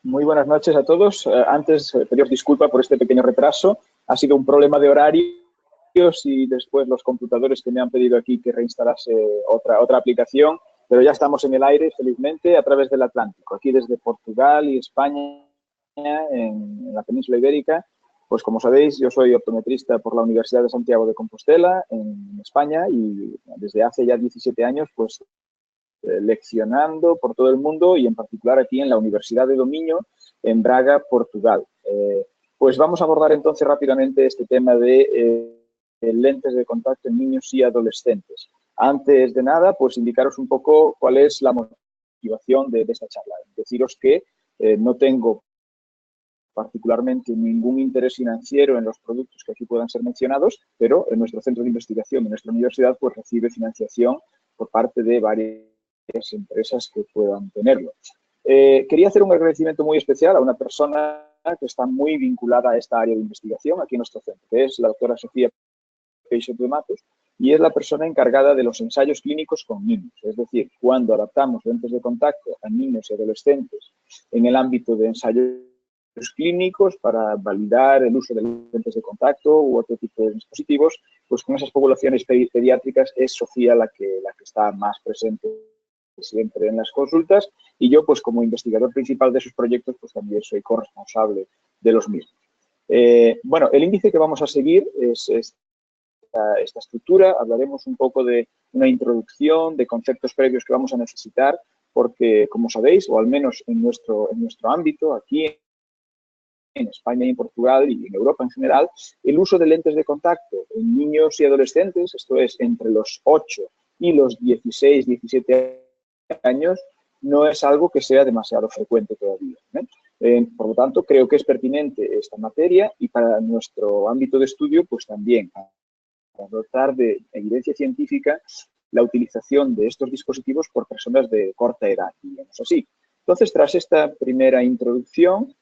Muy buenas noches a todos. Antes, pediros disculpa por este pequeño retraso. Ha sido un problema de horarios y después los computadores que me han pedido aquí que reinstalase otra aplicación, pero ya estamos en el aire, felizmente, a través del Atlántico, aquí desde Portugal y España, en la península ibérica. Pues como sabéis, yo soy optometrista por la Universidad de Santiago de Compostela, en España, y desde hace ya 17 años, pues leccionando por todo el mundo y en particular aquí en la Universidad de Dominio, en Braga, Portugal. Pues vamos a abordar entonces rápidamente este tema de lentes de contacto en niños y adolescentes. Antes de nada, pues indicaros un poco cuál es la motivación de esta charla. Deciros que no tengo particularmente ningún interés financiero en los productos que aquí puedan ser mencionados, pero en nuestro centro de investigación, en nuestra universidad, pues recibe financiación por parte de varias empresas que puedan tenerlo. Quería hacer un agradecimiento muy especial a una persona que está muy vinculada a esta área de investigación aquí en nuestro centro, que es la doctora Sofía Peixoto de Matos, y es la persona encargada de los ensayos clínicos con niños. Es decir, cuando adaptamos lentes de contacto a niños y adolescentes en el ámbito de ensayos clínicos para validar el uso de lentes de contacto u otro tipo de dispositivos, pues con esas poblaciones pediátricas es Sofía la que está más presente siempre en las consultas, y yo, pues como investigador principal de esos proyectos, pues también soy corresponsable de los mismos. Bueno, el índice que vamos a seguir es esta estructura. Hablaremos un poco de una introducción, de conceptos previos que vamos a necesitar, porque, como sabéis, o al menos en nuestro ámbito, aquí en España y en Portugal y en Europa en general, el uso de lentes de contacto en niños y adolescentes, esto es, entre los 8 y los 16, 17 años, no es algo que sea demasiado frecuente todavía. Por lo tanto, creo que es pertinente esta materia y para nuestro ámbito de estudio, pues también para dotar de evidencia científica la utilización de estos dispositivos por personas de corta edad, digamos así. Entonces, tras esta primera introducción,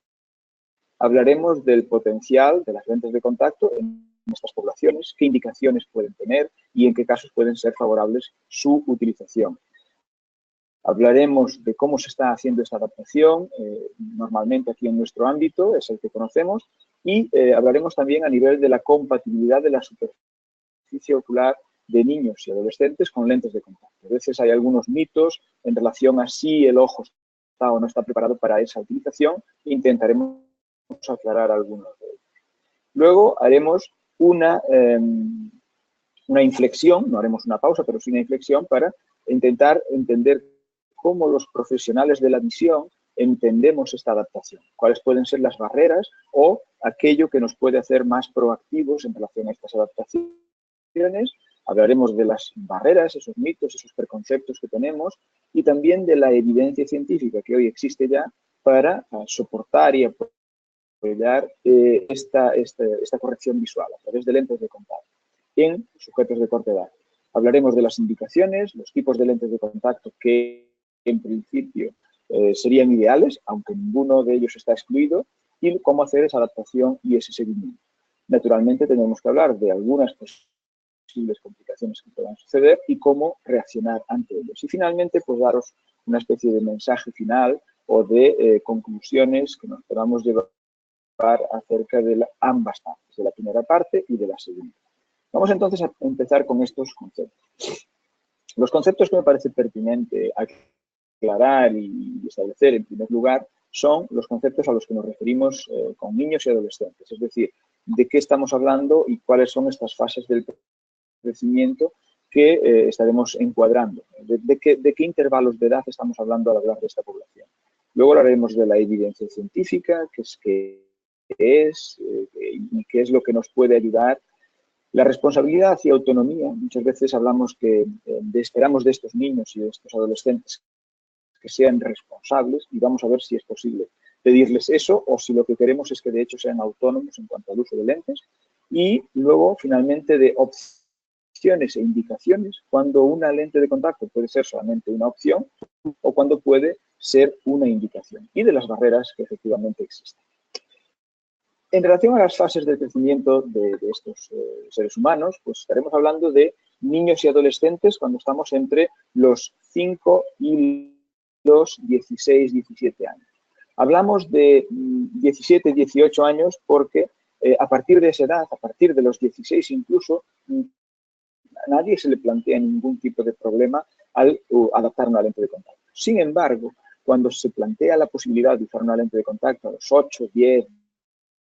hablaremos del potencial de las lentes de contacto en estas poblaciones, qué indicaciones pueden tener y en qué casos pueden ser favorables su utilización. Hablaremos de cómo se está haciendo esta adaptación, normalmente aquí en nuestro ámbito, es el que conocemos, y hablaremos también a nivel de la compatibilidad de la superficie ocular de niños y adolescentes con lentes de contacto. A veces hay algunos mitos en relación a si el ojo está o no está preparado para esa utilización, e intentaremos aclarar algunos de ellos. Luego haremos una inflexión, no haremos una pausa, pero sí una inflexión para intentar entender cómo los profesionales de la visión entendemos esta adaptación, cuáles pueden ser las barreras o aquello que nos puede hacer más proactivos en relación a estas adaptaciones. Hablaremos de las barreras, esos mitos, esos preconceptos que tenemos y también de la evidencia científica que hoy existe ya para soportar y apoyar esta corrección visual a través de lentes de contacto en sujetos de corta edad. Hablaremos de las indicaciones, los tipos de lentes de contacto que en principio serían ideales, aunque ninguno de ellos está excluido, y cómo hacer esa adaptación y ese seguimiento. Naturalmente tenemos que hablar de algunas posibles complicaciones que puedan suceder y cómo reaccionar ante ellos. Y finalmente, pues daros una especie de mensaje final o de conclusiones que nos podamos llevar acerca de ambas partes, de la primera parte y de la segunda. Vamos entonces a empezar con estos conceptos. Los conceptos que me parece pertinente aclarar y establecer en primer lugar son los conceptos a los que nos referimos con niños y adolescentes, es decir, de qué estamos hablando y cuáles son estas fases del crecimiento que estaremos encuadrando, de qué intervalos de edad estamos hablando al hablar de esta población. Luego hablaremos de la evidencia científica, qué es y qué es lo que nos puede ayudar. La responsabilidad y autonomía, muchas veces hablamos que esperamos de estos niños y de estos adolescentes que sean responsables y vamos a ver si es posible pedirles eso o si lo que queremos es que de hecho sean autónomos en cuanto al uso de lentes. Y luego, finalmente, de opciones e indicaciones, cuando una lente de contacto puede ser solamente una opción o cuando puede ser una indicación, y de las barreras que efectivamente existen. En relación a las fases del crecimiento de estos seres humanos, pues estaremos hablando de niños y adolescentes cuando estamos entre los 5 y los 16, 17 años. Hablamos de 17, 18 años porque a partir de esa edad, a partir de los 16 incluso, a nadie se le plantea ningún tipo de problema al adaptar una lente de contacto. Sin embargo, cuando se plantea la posibilidad de usar una lente de contacto a los 8, 10,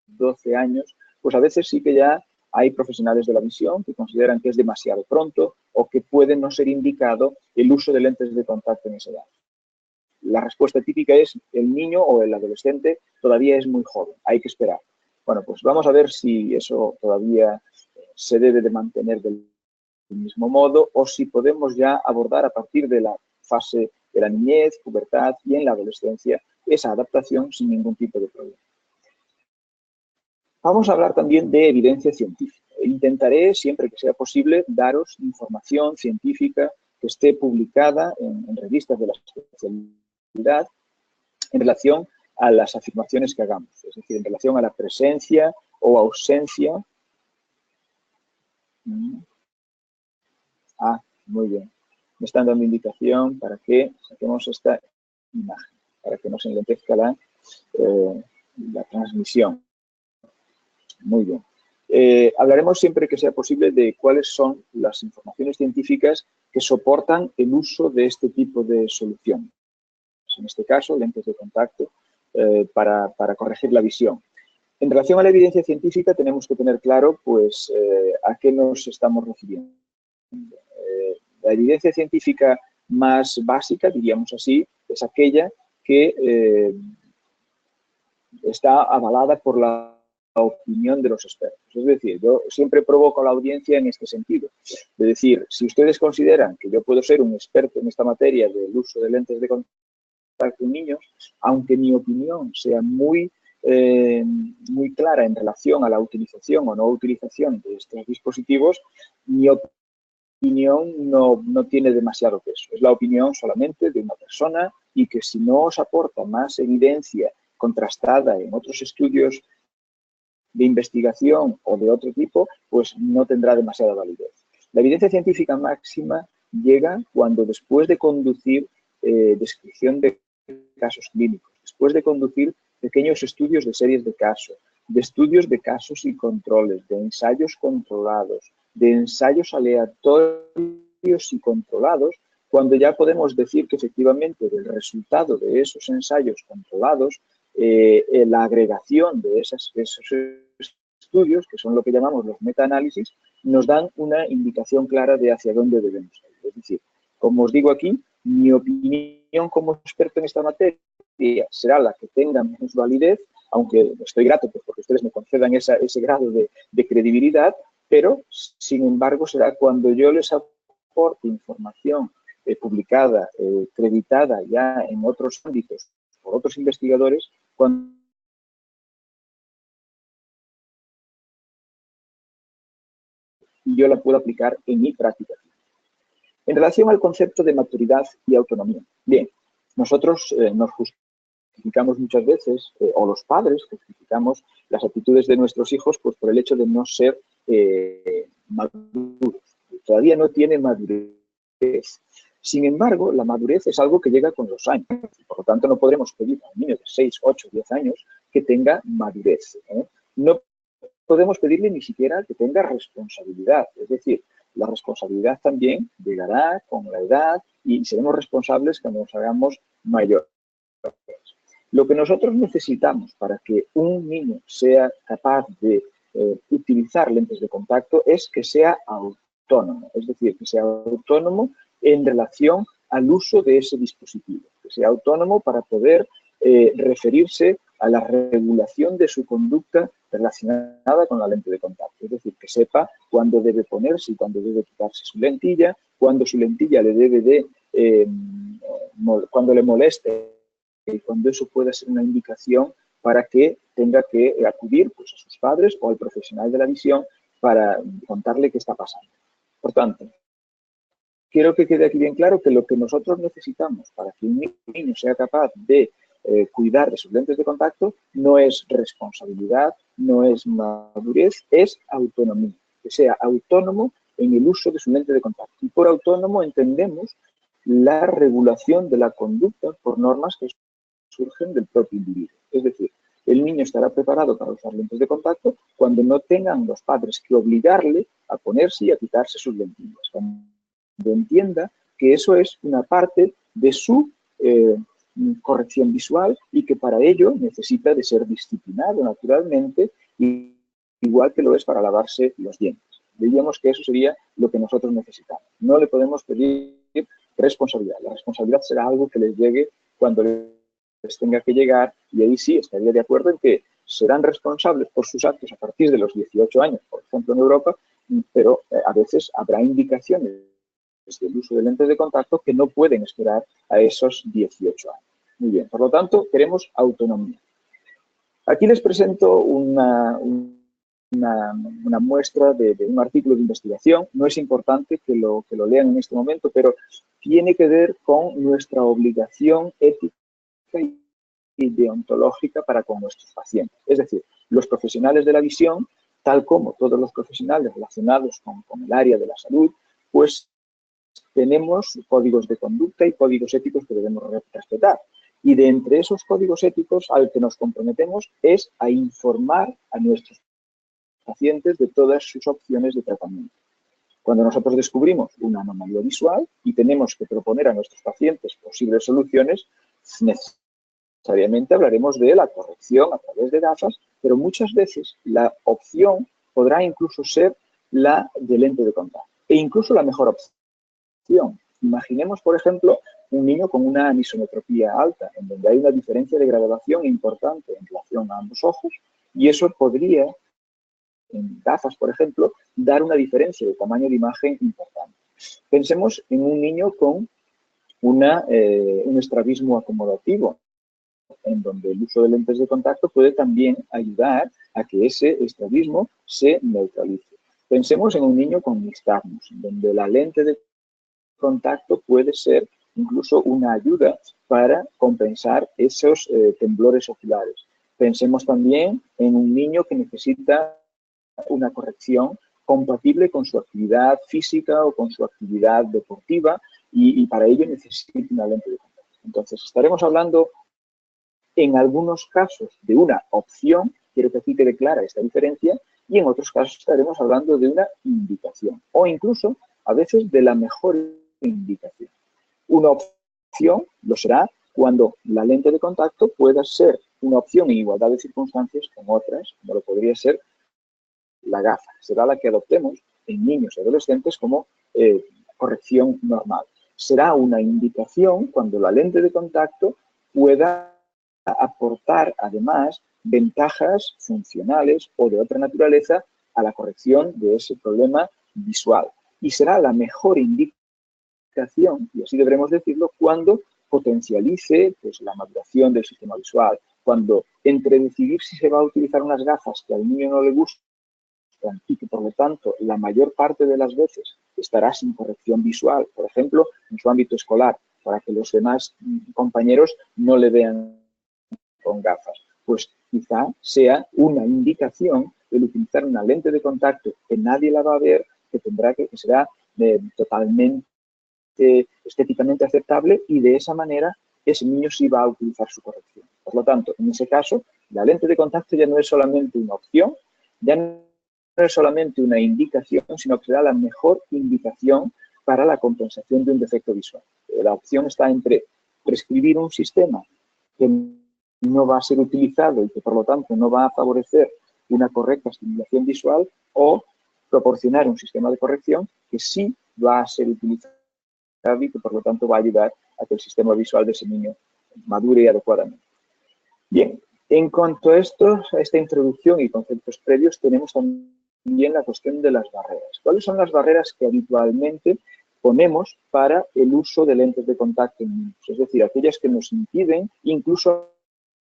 12 años, pues a veces sí que ya hay profesionales de la visión que consideran que es demasiado pronto o que puede no ser indicado el uso de lentes de contacto en esa edad. La respuesta típica es el niño o el adolescente todavía es muy joven, hay que esperar. Bueno, pues vamos a ver si eso todavía se debe de mantener del mismo modo o si podemos ya abordar a partir de la fase de la niñez, pubertad y en la adolescencia esa adaptación sin ningún tipo de problema. Vamos a hablar también de evidencia científica. Intentaré, siempre que sea posible, daros información científica que esté publicada en revistas de la especialidad en relación a las afirmaciones que hagamos, es decir, en relación a la presencia o ausencia. Muy bien. Me están dando indicación para que saquemos esta imagen, para que no se enlentezca la transmisión. Muy bien. Hablaremos siempre que sea posible de cuáles son las informaciones científicas que soportan el uso de este tipo de soluciones. En este caso, lentes de contacto para corregir la visión. En relación a la evidencia científica, tenemos que tener claro pues, a qué nos estamos refiriendo. La evidencia científica más básica, diríamos así, es aquella que está avalada por la opinión de los expertos. Es decir, yo siempre provoco a la audiencia en este sentido. Es decir, si ustedes consideran que yo puedo ser un experto en esta materia del uso de lentes de contacto en niños, aunque mi opinión sea muy clara en relación a la utilización o no utilización de estos dispositivos, mi opinión no tiene demasiado peso. Es la opinión solamente de una persona y que si no os aporta más evidencia contrastada en otros estudios de investigación o de otro tipo, pues no tendrá demasiada validez. La evidencia científica máxima llega cuando después de conducir descripción de casos clínicos, después de conducir pequeños estudios de series de casos, de estudios de casos y controles, de ensayos controlados, de ensayos aleatorios y controlados, cuando ya podemos decir que efectivamente el resultado de esos ensayos controlados, la agregación de esos estudios, que son lo que llamamos los metaanálisis, nos dan una indicación clara de hacia dónde debemos ir. Es decir, como os digo aquí, mi opinión como experto en esta materia será la que tenga menos validez, aunque estoy grato pues, porque ustedes me concedan ese grado de credibilidad, pero, sin embargo, será cuando yo les aporte información publicada, acreditada ya en otros ámbitos por otros investigadores, cuando yo la puedo aplicar en mi práctica. En relación al concepto de maturidad y autonomía, bien, nosotros nos justificamos muchas veces, o los padres justificamos las actitudes de nuestros hijos pues, por el hecho de no ser maduros. Todavía no tiene madurez. Sin embargo, la madurez es algo que llega con los años. Por lo tanto, no podremos pedir a un niño de 6, 8, 10 años que tenga madurez. No podemos pedirle ni siquiera que tenga responsabilidad. Es decir, la responsabilidad también llegará con la edad y seremos responsables cuando nos hagamos mayores. Lo que nosotros necesitamos para que un niño sea capaz de utilizar lentes de contacto es que sea autónomo, es decir, que sea autónomo en relación al uso de ese dispositivo, que sea autónomo para poder referirse a la regulación de su conducta relacionada con la lente de contacto, es decir, que sepa cuándo debe ponerse y cuándo debe quitarse su lentilla, cuándo su lentilla le debe de, cuando le moleste, y cuando eso pueda ser una indicación para que tenga que acudir pues, a sus padres o al profesional de la visión para contarle qué está pasando. Por tanto, quiero que quede aquí bien claro que lo que nosotros necesitamos para que un niño sea capaz de cuidar de sus lentes de contacto no es responsabilidad, no es madurez, es autonomía, que sea autónomo en el uso de su lente de contacto. Y por autónomo entendemos la regulación de la conducta por normas que surgen del propio individuo. Es decir, el niño estará preparado para usar lentes de contacto cuando no tengan los padres que obligarle a ponerse y a quitarse sus lentillas. Cuando entienda que eso es una parte de su corrección visual y que para ello necesita de ser disciplinado naturalmente, igual que lo es para lavarse los dientes. Diríamos que eso sería lo que nosotros necesitamos. No le podemos pedir responsabilidad. La responsabilidad será algo que les llegue cuando les tenga que llegar, y ahí sí estaría de acuerdo en que serán responsables por sus actos a partir de los 18 años, por ejemplo en Europa, pero a veces habrá indicaciones del uso de lentes de contacto que no pueden esperar a esos 18 años. Muy bien, por lo tanto, queremos autonomía. Aquí les presento una muestra de un artículo de investigación. No es importante que lo lean en este momento, pero tiene que ver con nuestra obligación ética y deontológica para con nuestros pacientes. Es decir, los profesionales de la visión, tal como todos los profesionales relacionados con el área de la salud, pues tenemos códigos de conducta y códigos éticos que debemos respetar. Y de entre esos códigos éticos al que nos comprometemos es a informar a nuestros pacientes de todas sus opciones de tratamiento. Cuando nosotros descubrimos una anomalía visual y tenemos que proponer a nuestros pacientes posibles soluciones, necesariamente hablaremos de la corrección a través de gafas, pero muchas veces la opción podrá incluso ser la de lente de contacto, e incluso la mejor opción. Imaginemos, por ejemplo, un niño con una anisometropía alta, en donde hay una diferencia de graduación importante en relación a ambos ojos, y eso podría, en gafas, por ejemplo, dar una diferencia de tamaño de imagen importante. Pensemos en un niño con un estrabismo acomodativo, en donde el uso de lentes de contacto puede también ayudar a que ese estrabismo se neutralice. Pensemos en un niño con nistagmus, donde la lente de contacto puede ser incluso una ayuda para compensar esos temblores oculares. Pensemos también en un niño que necesita una corrección compatible con su actividad física o con su actividad deportiva y para ello necesita una lente de contacto. Entonces, estaremos hablando en algunos casos de una opción, quiero que aquí quede clara esta diferencia, y en otros casos estaremos hablando de una indicación o incluso a veces de la mejor indicación. Una opción lo será cuando la lente de contacto pueda ser una opción en igualdad de circunstancias con otras, como lo podría ser la gafa. Será la que adoptemos en niños y adolescentes como corrección normal. Será una indicación cuando la lente de contacto pueda aportar además ventajas funcionales o de otra naturaleza a la corrección de ese problema visual. Y será la mejor indicación, y así deberemos decirlo, cuando potencialice pues, la maduración del sistema visual, cuando entre decidir si se va a utilizar unas gafas que al niño no le gustan y que por lo tanto la mayor parte de las veces estará sin corrección visual, por ejemplo, en su ámbito escolar, para que los demás compañeros no le vean con gafas, pues quizá sea una indicación el utilizar una lente de contacto que nadie la va a ver, que será totalmente estéticamente aceptable y de esa manera ese niño sí va a utilizar su corrección. Por lo tanto, en ese caso, la lente de contacto ya no es solamente una opción, ya no es solamente una indicación, sino que será la mejor indicación para la compensación de un defecto visual. La opción está entre prescribir un sistema que no va a ser utilizado y que por lo tanto no va a favorecer una correcta estimulación visual o proporcionar un sistema de corrección que sí va a ser utilizado y que por lo tanto va a ayudar a que el sistema visual de ese niño madure adecuadamente. Bien, en cuanto a esta introducción y conceptos previos, tenemos también la cuestión de las barreras. ¿Cuáles son las barreras que habitualmente ponemos para el uso de lentes de contacto en niños? Es decir, aquellas que nos impiden, incluso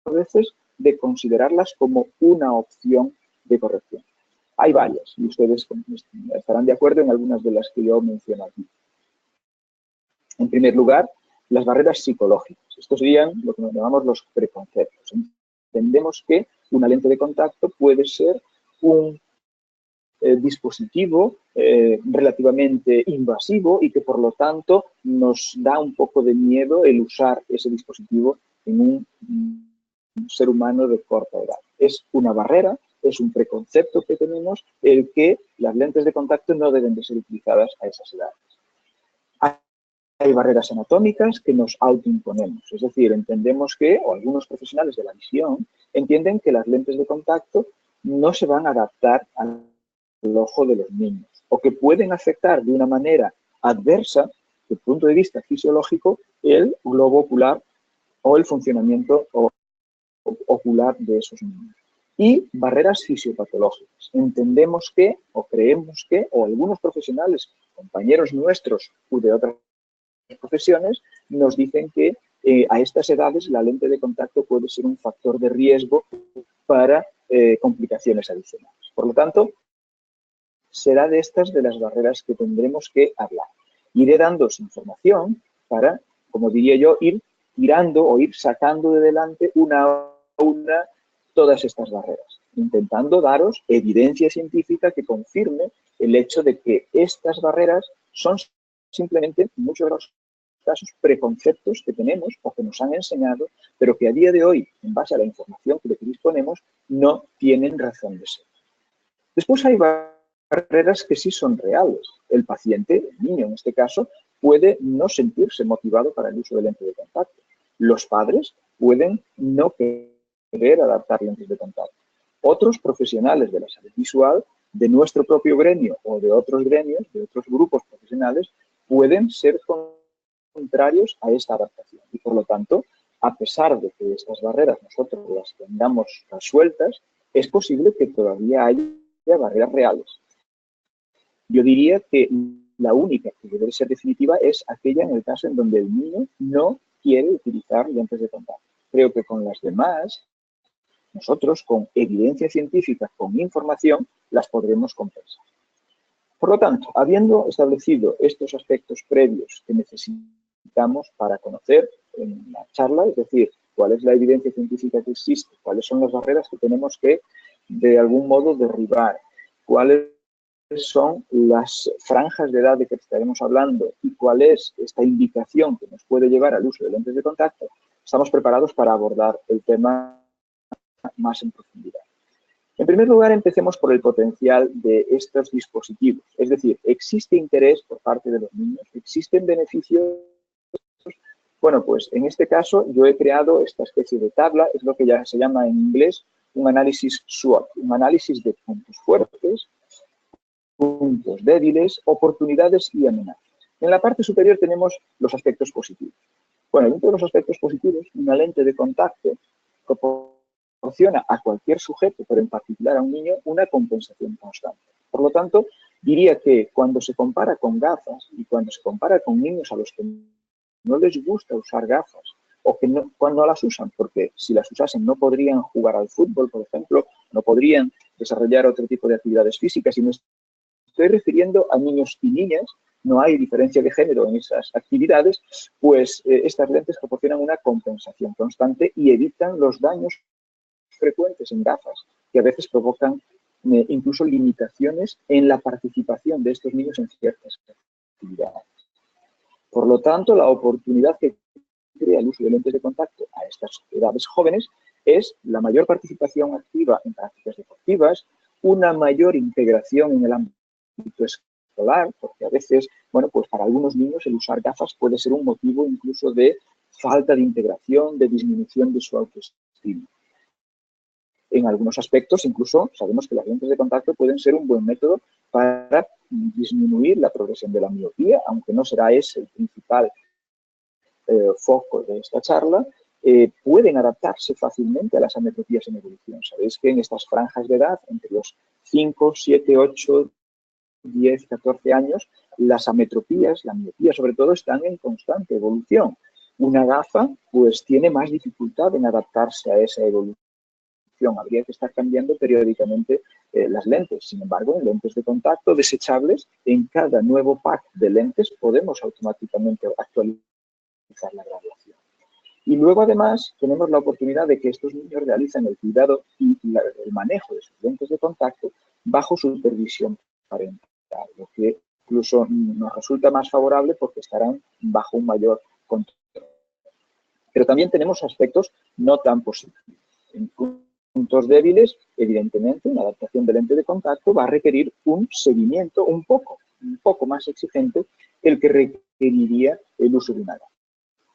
a veces, de considerarlas como una opción de corrección. Hay varias y ustedes estarán de acuerdo en algunas de las que yo menciono aquí. En primer lugar, las barreras psicológicas. Estos serían lo que nos llamamos los preconceptos. Entendemos que una lente de contacto puede ser un dispositivo relativamente invasivo y que por lo tanto nos da un poco de miedo el usar ese dispositivo en un ser humano de corta edad. Es una barrera, es un preconcepto que tenemos, el que las lentes de contacto no deben de ser utilizadas a esas edades. Hay barreras anatómicas que nos autoimponemos, es decir, entendemos que, o algunos profesionales de la visión, entienden que las lentes de contacto no se van a adaptar al ojo de los niños, o que pueden afectar de una manera adversa, desde el punto de vista fisiológico, el globo ocular o el funcionamiento ocular de esos niños. Y barreras fisiopatológicas. Entendemos que, o creemos que, o algunos profesionales, compañeros nuestros o de otras profesiones, nos dicen que a estas edades la lente de contacto puede ser un factor de riesgo para complicaciones adicionales. Por lo tanto, será de estas de las barreras que tendremos que hablar. Iré dándos información para, como diría yo, ir tirando o ir sacando de delante una a una todas estas barreras, intentando daros evidencia científica que confirme el hecho de que estas barreras son simplemente, en muchos de los casos, preconceptos que tenemos o que nos han enseñado, pero que a día de hoy, en base a la información de que disponemos, no tienen razón de ser. Después hay barreras que sí son reales. El paciente, el niño en este caso, puede no sentirse motivado para el uso de lente de contacto. Los padres pueden no querer adaptar lentes de contacto. Otros profesionales de la salud visual, de nuestro propio gremio o de otros gremios, de otros grupos profesionales, pueden ser contrarios a esta adaptación. Y por lo tanto, a pesar de que estas barreras nosotros las tengamos resueltas, es posible que todavía haya barreras reales. Yo diría que la única que debe ser definitiva es aquella en el caso en donde el niño no quiere utilizar lentes de contacto. Creo que con las demás, nosotros con evidencia científica, con información, las podremos compensar. Por lo tanto, habiendo establecido estos aspectos previos que necesitamos para conocer en la charla, es decir, cuál es la evidencia científica que existe, cuáles son las barreras que tenemos que, de algún modo, derribar, cuáles son las franjas de edad de que estaremos hablando y cuál es esta indicación que nos puede llevar al uso de lentes de contacto, estamos preparados para abordar el tema más en profundidad. En primer lugar, empecemos por el potencial de estos dispositivos. Es decir, ¿existe interés por parte de los niños? ¿Existen beneficios? Bueno, pues en este caso yo he creado esta especie de tabla, es lo que ya se llama en inglés un análisis SWOT, un análisis de puntos fuertes, puntos débiles, oportunidades y amenazas. En la parte superior tenemos los aspectos positivos. Bueno, dentro de los aspectos positivos, una lente de contacto proporciona a cualquier sujeto, pero en particular a un niño, una compensación constante. Por lo tanto, diría que cuando se compara con gafas y cuando se compara con niños a los que no les gusta usar gafas o que no, cuando las usan, porque si las usasen no podrían jugar al fútbol, por ejemplo, no podrían desarrollar otro tipo de actividades físicas, y me estoy refiriendo a niños y niñas, no hay diferencia de género en esas actividades, pues estas lentes proporcionan una compensación constante y evitan los daños frecuentes en gafas, que a veces provocan incluso limitaciones en la participación de estos niños en ciertas actividades. Por lo tanto, la oportunidad que crea el uso de lentes de contacto a estas edades jóvenes es la mayor participación activa en prácticas deportivas, una mayor integración en el ámbito escolar, porque a veces, bueno, pues para algunos niños el usar gafas puede ser un motivo incluso de falta de integración, de disminución de su autoestima. En algunos aspectos, incluso, sabemos que las lentes de contacto pueden ser un buen método para disminuir la progresión de la miopía, aunque no será ese el principal foco de esta charla. Pueden adaptarse fácilmente a las ametropías en evolución. Sabéis que en estas franjas de edad, entre los 5, 7, 8, 10, 14 años, las ametropías, la miopía sobre todo, están en constante evolución. Una gafa, pues, tiene más dificultad en adaptarse a esa evolución. Habría que estar cambiando periódicamente las lentes. Sin embargo, en lentes de contacto desechables, en cada nuevo pack de lentes podemos automáticamente actualizar la graduación. Y luego, además, tenemos la oportunidad de que estos niños realicen el cuidado y el manejo de sus lentes de contacto bajo supervisión parental, lo que incluso nos resulta más favorable porque estarán bajo un mayor control. Pero también tenemos aspectos no tan positivos. En puntos débiles, evidentemente, una adaptación del lente de contacto va a requerir un seguimiento un poco más exigente que el que requeriría el uso de una gafa.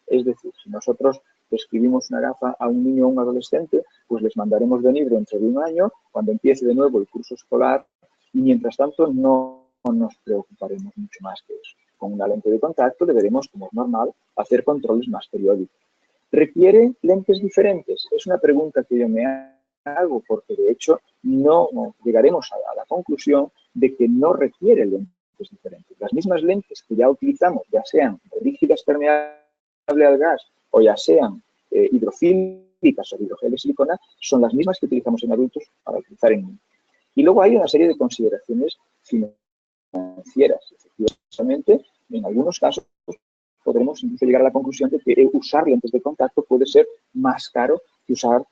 Es decir, si nosotros prescribimos una gafa a un niño o un adolescente, pues les mandaremos venir dentro de un año, cuando empiece de nuevo el curso escolar, y mientras tanto no nos preocuparemos mucho más que eso. Con una lente de contacto deberemos, como es normal, hacer controles más periódicos. ¿Requiere lentes diferentes? Es una pregunta que yo me hago, porque de hecho no llegaremos a la conclusión de que no requiere lentes diferentes. Las mismas lentes que ya utilizamos, ya sean rígidas permeables al gas o ya sean hidrofílicas o hidrogel de silicona, son las mismas que utilizamos en adultos para utilizar en niños. Y luego hay una serie de consideraciones financieras. Efectivamente, en algunos casos podremos incluso llegar a la conclusión de que usar lentes de contacto puede ser más caro que usar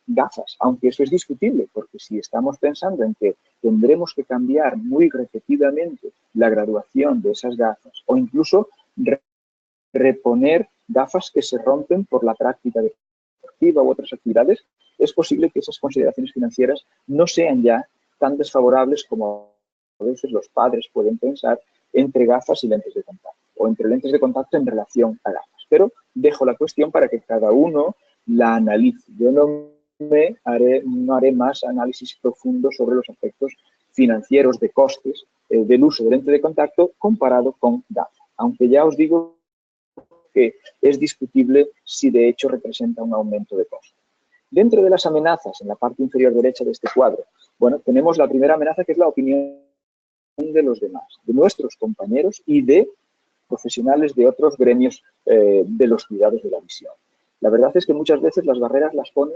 gafas, aunque eso es discutible, porque si estamos pensando en que tendremos que cambiar muy repetidamente la graduación de esas gafas o incluso reponer gafas que se rompen por la práctica deportiva u otras actividades, es posible que esas consideraciones financieras no sean ya tan desfavorables como a veces los padres pueden pensar entre gafas y lentes de contacto, o entre lentes de contacto en relación a gafas. Pero dejo la cuestión para que cada uno la analice. Yo no haré más análisis profundo sobre los aspectos financieros de costes del uso de lente de contacto comparado con gafas. Aunque ya os digo que es discutible si de hecho representa un aumento de coste. Dentro de las amenazas, en la parte inferior derecha de este cuadro, bueno, tenemos la primera amenaza, que es la opinión de los demás, de nuestros compañeros y de profesionales de otros gremios de los cuidados de la visión. La verdad es que muchas veces las barreras las ponen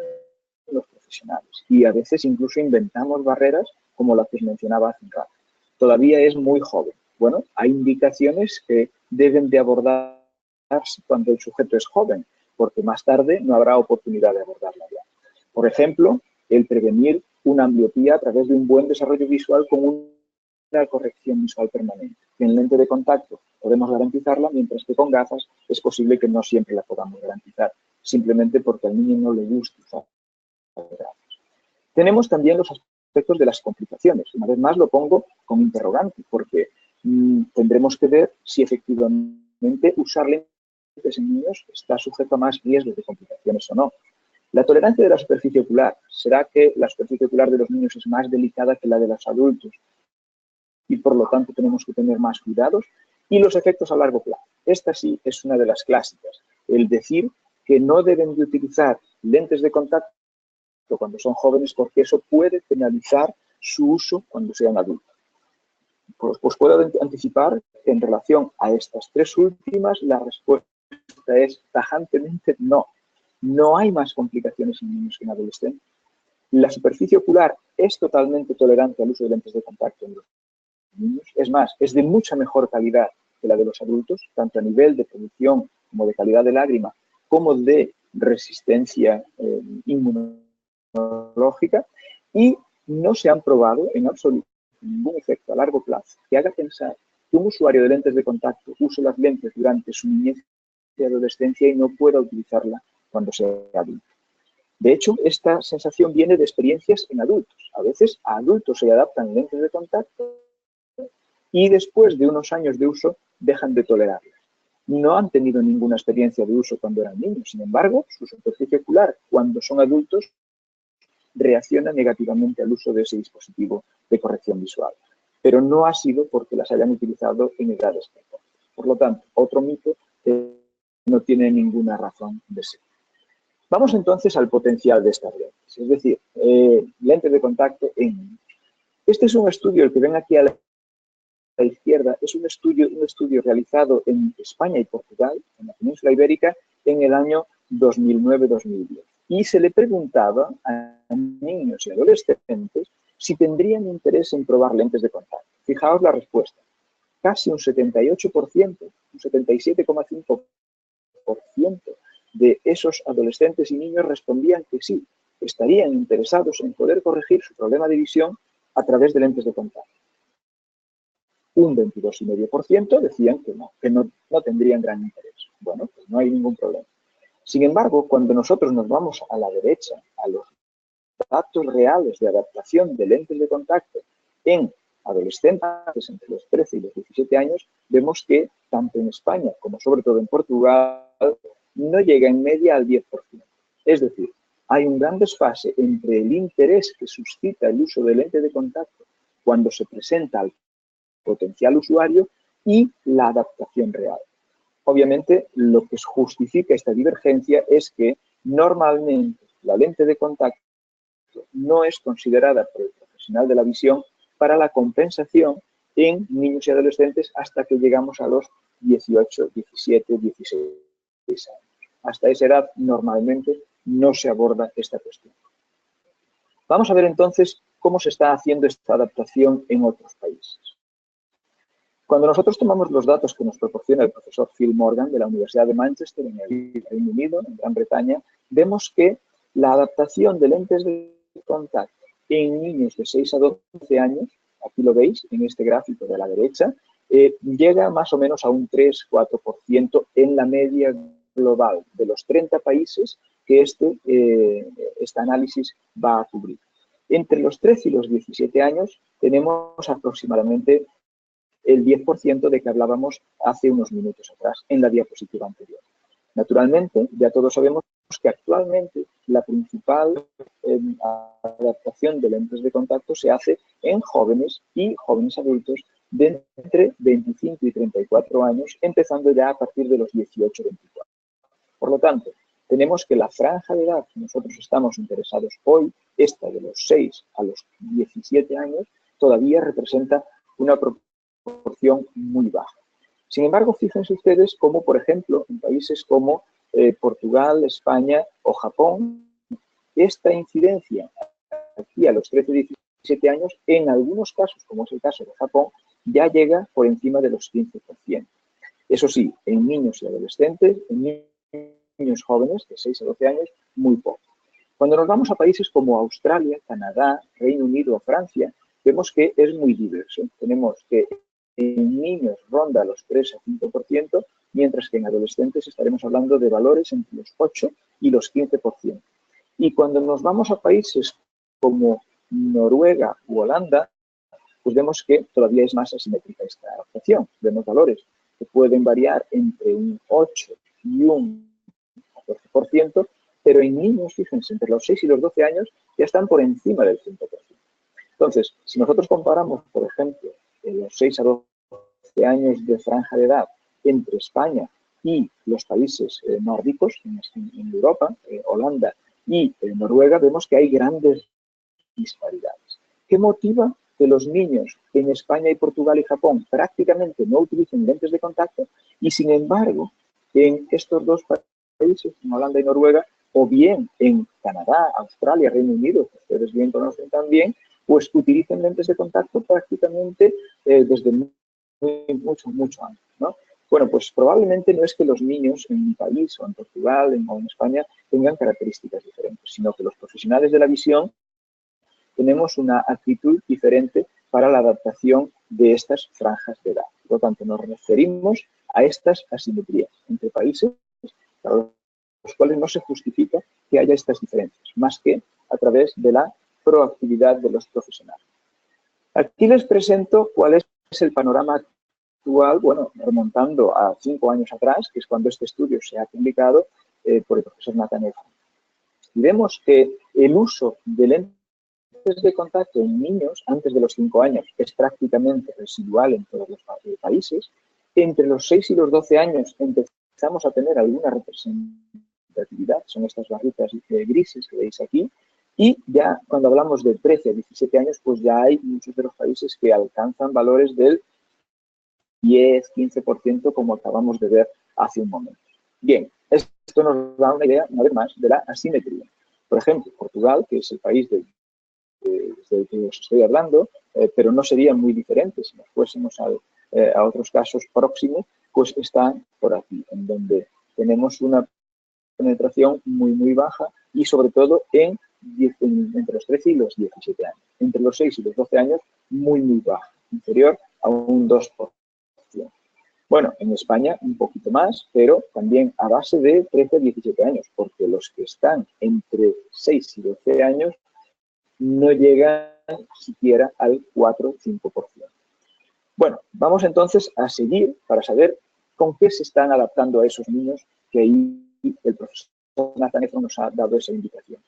los profesionales y a veces incluso inventamos barreras como la que os mencionaba hace un rato. Todavía es muy joven. Bueno, hay indicaciones que deben de abordarse cuando el sujeto es joven, porque más tarde no habrá oportunidad de abordarla ya. Por ejemplo, el prevenir una ambliopía a través de un buen desarrollo visual con una corrección visual permanente. En lente de contacto podemos garantizarla, mientras que con gafas es posible que no siempre la podamos garantizar, simplemente porque al niño no le gusta usar gafas. Tenemos también los aspectos de las complicaciones. Una vez más lo pongo con interrogante, porque tendremos que ver si efectivamente usar lentes en niños está sujeto a más riesgos de complicaciones o no. La tolerancia de la superficie ocular. ¿Será que la superficie ocular de los niños es más delicada que la de los adultos y por lo tanto tenemos que tener más cuidados? Y los efectos a largo plazo. Esta sí es una de las clásicas. El decir que no deben de utilizar lentes de contacto cuando son jóvenes porque eso puede penalizar su uso cuando sean adultos. Pues puedo anticipar que en relación a estas tres últimas la respuesta es tajantemente no. No hay más complicaciones en niños que en adolescentes. La superficie ocular es totalmente tolerante al uso de lentes de contacto en los niños. Es más, es de mucha mejor calidad que la de los adultos, tanto a nivel de producción como de calidad de lágrima, como de resistencia inmunológica, y no se han probado en absoluto ningún efecto a largo plazo que haga pensar que un usuario de lentes de contacto use las lentes durante su niñez y adolescencia y no pueda utilizarla cuando sea adulto. De hecho, esta sensación viene de experiencias en adultos. A veces a adultos se adaptan lentes de contacto y después de unos años de uso dejan de tolerarlas. No han tenido ninguna experiencia de uso cuando eran niños. Sin embargo, su superficie ocular, cuando son adultos, reacciona negativamente al uso de ese dispositivo de corrección visual. Pero no ha sido porque las hayan utilizado en edades precoces. Por lo tanto, otro mito que no tiene ninguna razón de ser. Vamos entonces al potencial de estas lentes, es decir, lentes de contacto en niños. Este es un estudio, el que ven aquí a la izquierda, es un estudio realizado en España y Portugal, en la península ibérica, en el año 2009-2010. Y se le preguntaba a niños y adolescentes si tendrían interés en probar lentes de contacto. Fijaos la respuesta. Casi un 78%, un 77,5% de esos adolescentes y niños respondían que sí, estarían interesados en poder corregir su problema de visión a través de lentes de contacto. un 22,5% decían que no tendrían gran interés. Bueno, pues no hay ningún problema. Sin embargo, cuando nosotros nos vamos a la derecha, a los datos reales de adaptación de lentes de contacto en adolescentes entre los 13 y los 17 años, vemos que tanto en España como sobre todo en Portugal no llega en media al 10%. Es decir, hay un gran desfase entre el interés que suscita el uso de lente de contacto cuando se presenta al potencial usuario y la adaptación real. Obviamente, lo que justifica esta divergencia es que normalmente la lente de contacto no es considerada por el profesional de la visión para la compensación en niños y adolescentes hasta que llegamos a los 18, 17, 16 años. Hasta esa edad normalmente no se aborda esta cuestión. Vamos a ver entonces cómo se está haciendo esta adaptación en otros países. Cuando nosotros tomamos los datos que nos proporciona el profesor Phil Morgan de la Universidad de Manchester en el Reino Unido, en Gran Bretaña, vemos que la adaptación de lentes de contacto en niños de 6 a 12 años, aquí lo veis en este gráfico de la derecha, llega más o menos a un 3-4% en la media global de los 30 países que este análisis va a cubrir. Entre los 13 y los 17 años tenemos aproximadamente el 10% de que hablábamos hace unos minutos atrás en la diapositiva anterior. Naturalmente, ya todos sabemos que actualmente la principal adaptación de lentes de contacto se hace en jóvenes y jóvenes adultos de entre 25 y 34 años, empezando ya a partir de los 18-24. Por lo tanto, tenemos que la franja de edad que nosotros estamos interesados hoy, esta de los 6 a los 17 años, todavía representa una proporción muy baja. Sin embargo, fíjense ustedes cómo, por ejemplo, en países como Portugal, España o Japón, esta incidencia aquí a los 13-17 años, en algunos casos, como es el caso de Japón, ya llega por encima de los 15%. Eso sí, en niños y adolescentes, en niños jóvenes de 6 a 12 años, muy poco. Cuando nos vamos a países como Australia, Canadá, Reino Unido o Francia, vemos que es muy diverso. Tenemos que en niños ronda los 3 a 5%, mientras que en adolescentes estaremos hablando de valores entre los 8 y los 15%. Y cuando nos vamos a países como Noruega u Holanda, pues vemos que todavía es más asimétrica esta adaptación. Vemos valores que pueden variar entre un 8 y un 14%, pero en niños, fíjense, entre los 6 y los 12 años ya están por encima del 5%. Entonces, si nosotros comparamos, por ejemplo, los 6 a 12 años de franja de edad entre España y los países nórdicos, en Europa, Holanda y Noruega, vemos que hay grandes disparidades. ¿Qué motiva que los niños en España y Portugal y Japón prácticamente no utilicen lentes de contacto y, sin embargo, en estos dos países, en Holanda y Noruega, o bien en Canadá, Australia, Reino Unido, que ustedes bien conocen también, pues utilicen lentes de contacto prácticamente desde mucho antes, ¿no? Bueno, pues probablemente no es que los niños en mi país o en Portugal o en España tengan características diferentes, sino que los profesionales de la visión tenemos una actitud diferente para la adaptación de estas franjas de edad. Por lo tanto, nos referimos a estas asimetrías entre países para los cuales no se justifica que haya estas diferencias, más que a través de la proactividad de los profesionales. Aquí les presento cuál es el panorama actual, bueno, remontando a 5 años atrás, que es cuando este estudio se ha publicado por el profesor Nathaniel Hunt. Y vemos que el uso de lentes de contacto en niños antes de los 5 años es prácticamente residual en todos los países. Entre los 6 y los 12 años empezamos a tener alguna representatividad, son estas barritas grises que veis aquí, y ya cuando hablamos de 13 a 17 años, pues ya hay muchos de los países que alcanzan valores del 10-15%, como acabamos de ver hace un momento. Bien, esto nos da una idea, una vez más, de la asimetría. Por ejemplo, Portugal, que es el país del que os estoy hablando, pero no sería muy diferente si nos fuésemos a otros casos próximos, pues está por aquí, en donde tenemos una penetración muy baja y sobre todo entre los 13 y los 17 años. Entre los 6 y los 12 años, muy baja, inferior a un 2%. Bueno, en España un poquito más, pero también a base de 13 a 17 años, porque los que están entre 6 y 12 años no llegan siquiera al 4 o 5%. Bueno, vamos entonces a seguir para saber con qué se están adaptando a esos niños, que ahí el profesor Nathan Ephron nos ha dado esa indicación.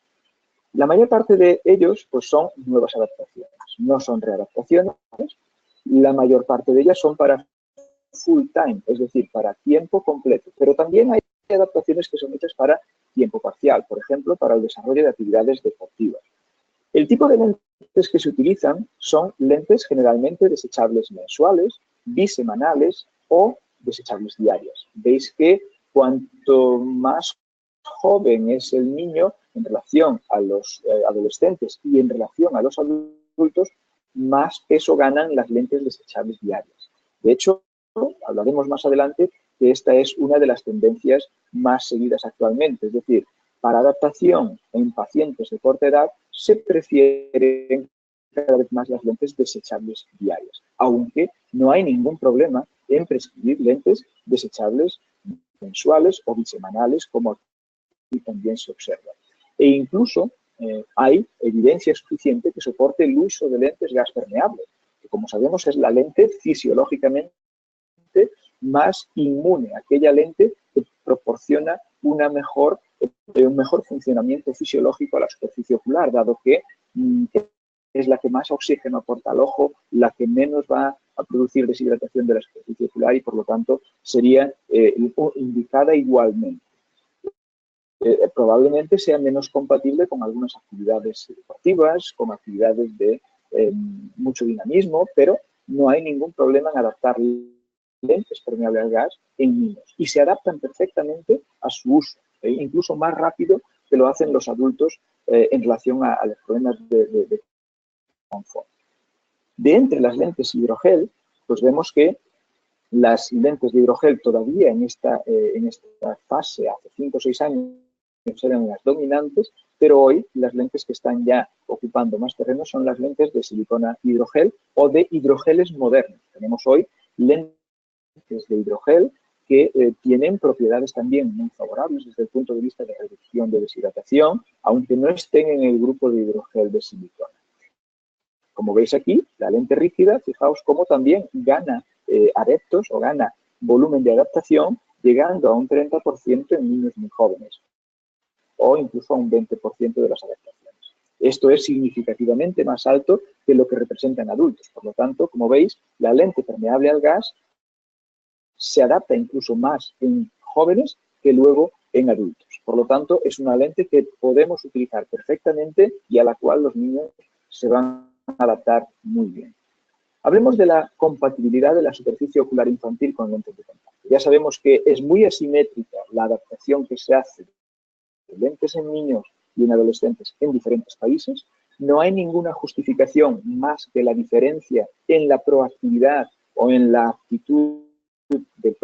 La mayor parte de ellos pues, son nuevas adaptaciones, no son readaptaciones. La mayor parte de ellas son para full time, es decir, para tiempo completo. Pero también hay adaptaciones que son hechas para tiempo parcial, por ejemplo, para el desarrollo de actividades deportivas. El tipo de lentes que se utilizan son lentes generalmente desechables mensuales, bisemanales o desechables diarias. Veis que cuanto más joven es el niño en relación a los adolescentes y en relación a los adultos, más peso ganan las lentes desechables diarias. De hecho, hablaremos más adelante que esta es una de las tendencias más seguidas actualmente, es decir, para adaptación en pacientes de corta edad se prefieren cada vez más las lentes desechables diarias, aunque no hay ningún problema en prescribir lentes desechables mensuales o bisemanales, como aquí también se observa. E incluso hay evidencia suficiente que soporte el uso de lentes gas permeable, que como sabemos es la lente fisiológicamente más inmune, aquella lente que proporciona un mejor funcionamiento fisiológico a la superficie ocular, dado que es la que más oxígeno aporta al ojo, la que menos va a producir deshidratación de la superficie ocular y, por lo tanto, sería indicada igualmente. Probablemente sea menos compatible con algunas actividades deportivas, con actividades de mucho dinamismo, pero no hay ningún problema en adaptar lentes permeables al gas en niños y se adaptan perfectamente a su uso, incluso más rápido que lo hacen los adultos en relación a los problemas de confort. De entre las lentes hidrogel, pues vemos que las lentes de hidrogel todavía en esta fase, hace 5 o 6 años, eran las dominantes, pero hoy las lentes que están ya ocupando más terreno son las lentes de silicona hidrogel o de hidrogeles modernos. Tenemos hoy lentes de hidrogel que tienen propiedades también muy favorables desde el punto de vista de reducción de deshidratación, aunque no estén en el grupo de hidrogel de silicona. Como veis aquí, la lente rígida, fijaos cómo también gana adeptos o gana volumen de adaptación, llegando a un 30% en niños muy jóvenes o incluso a un 20% de las adaptaciones. Esto es significativamente más alto que lo que representan adultos. Por lo tanto, como veis, la lente permeable al gas se adapta incluso más en jóvenes que luego en adultos. Por lo tanto, es una lente que podemos utilizar perfectamente y a la cual los niños se van a adaptar muy bien. Hablemos de la compatibilidad de la superficie ocular infantil con lentes de contacto. Ya sabemos que es muy asimétrica la adaptación que se hace de lentes en niños y en adolescentes en diferentes países. No hay ninguna justificación más que la diferencia en la proactividad o en la actitud de los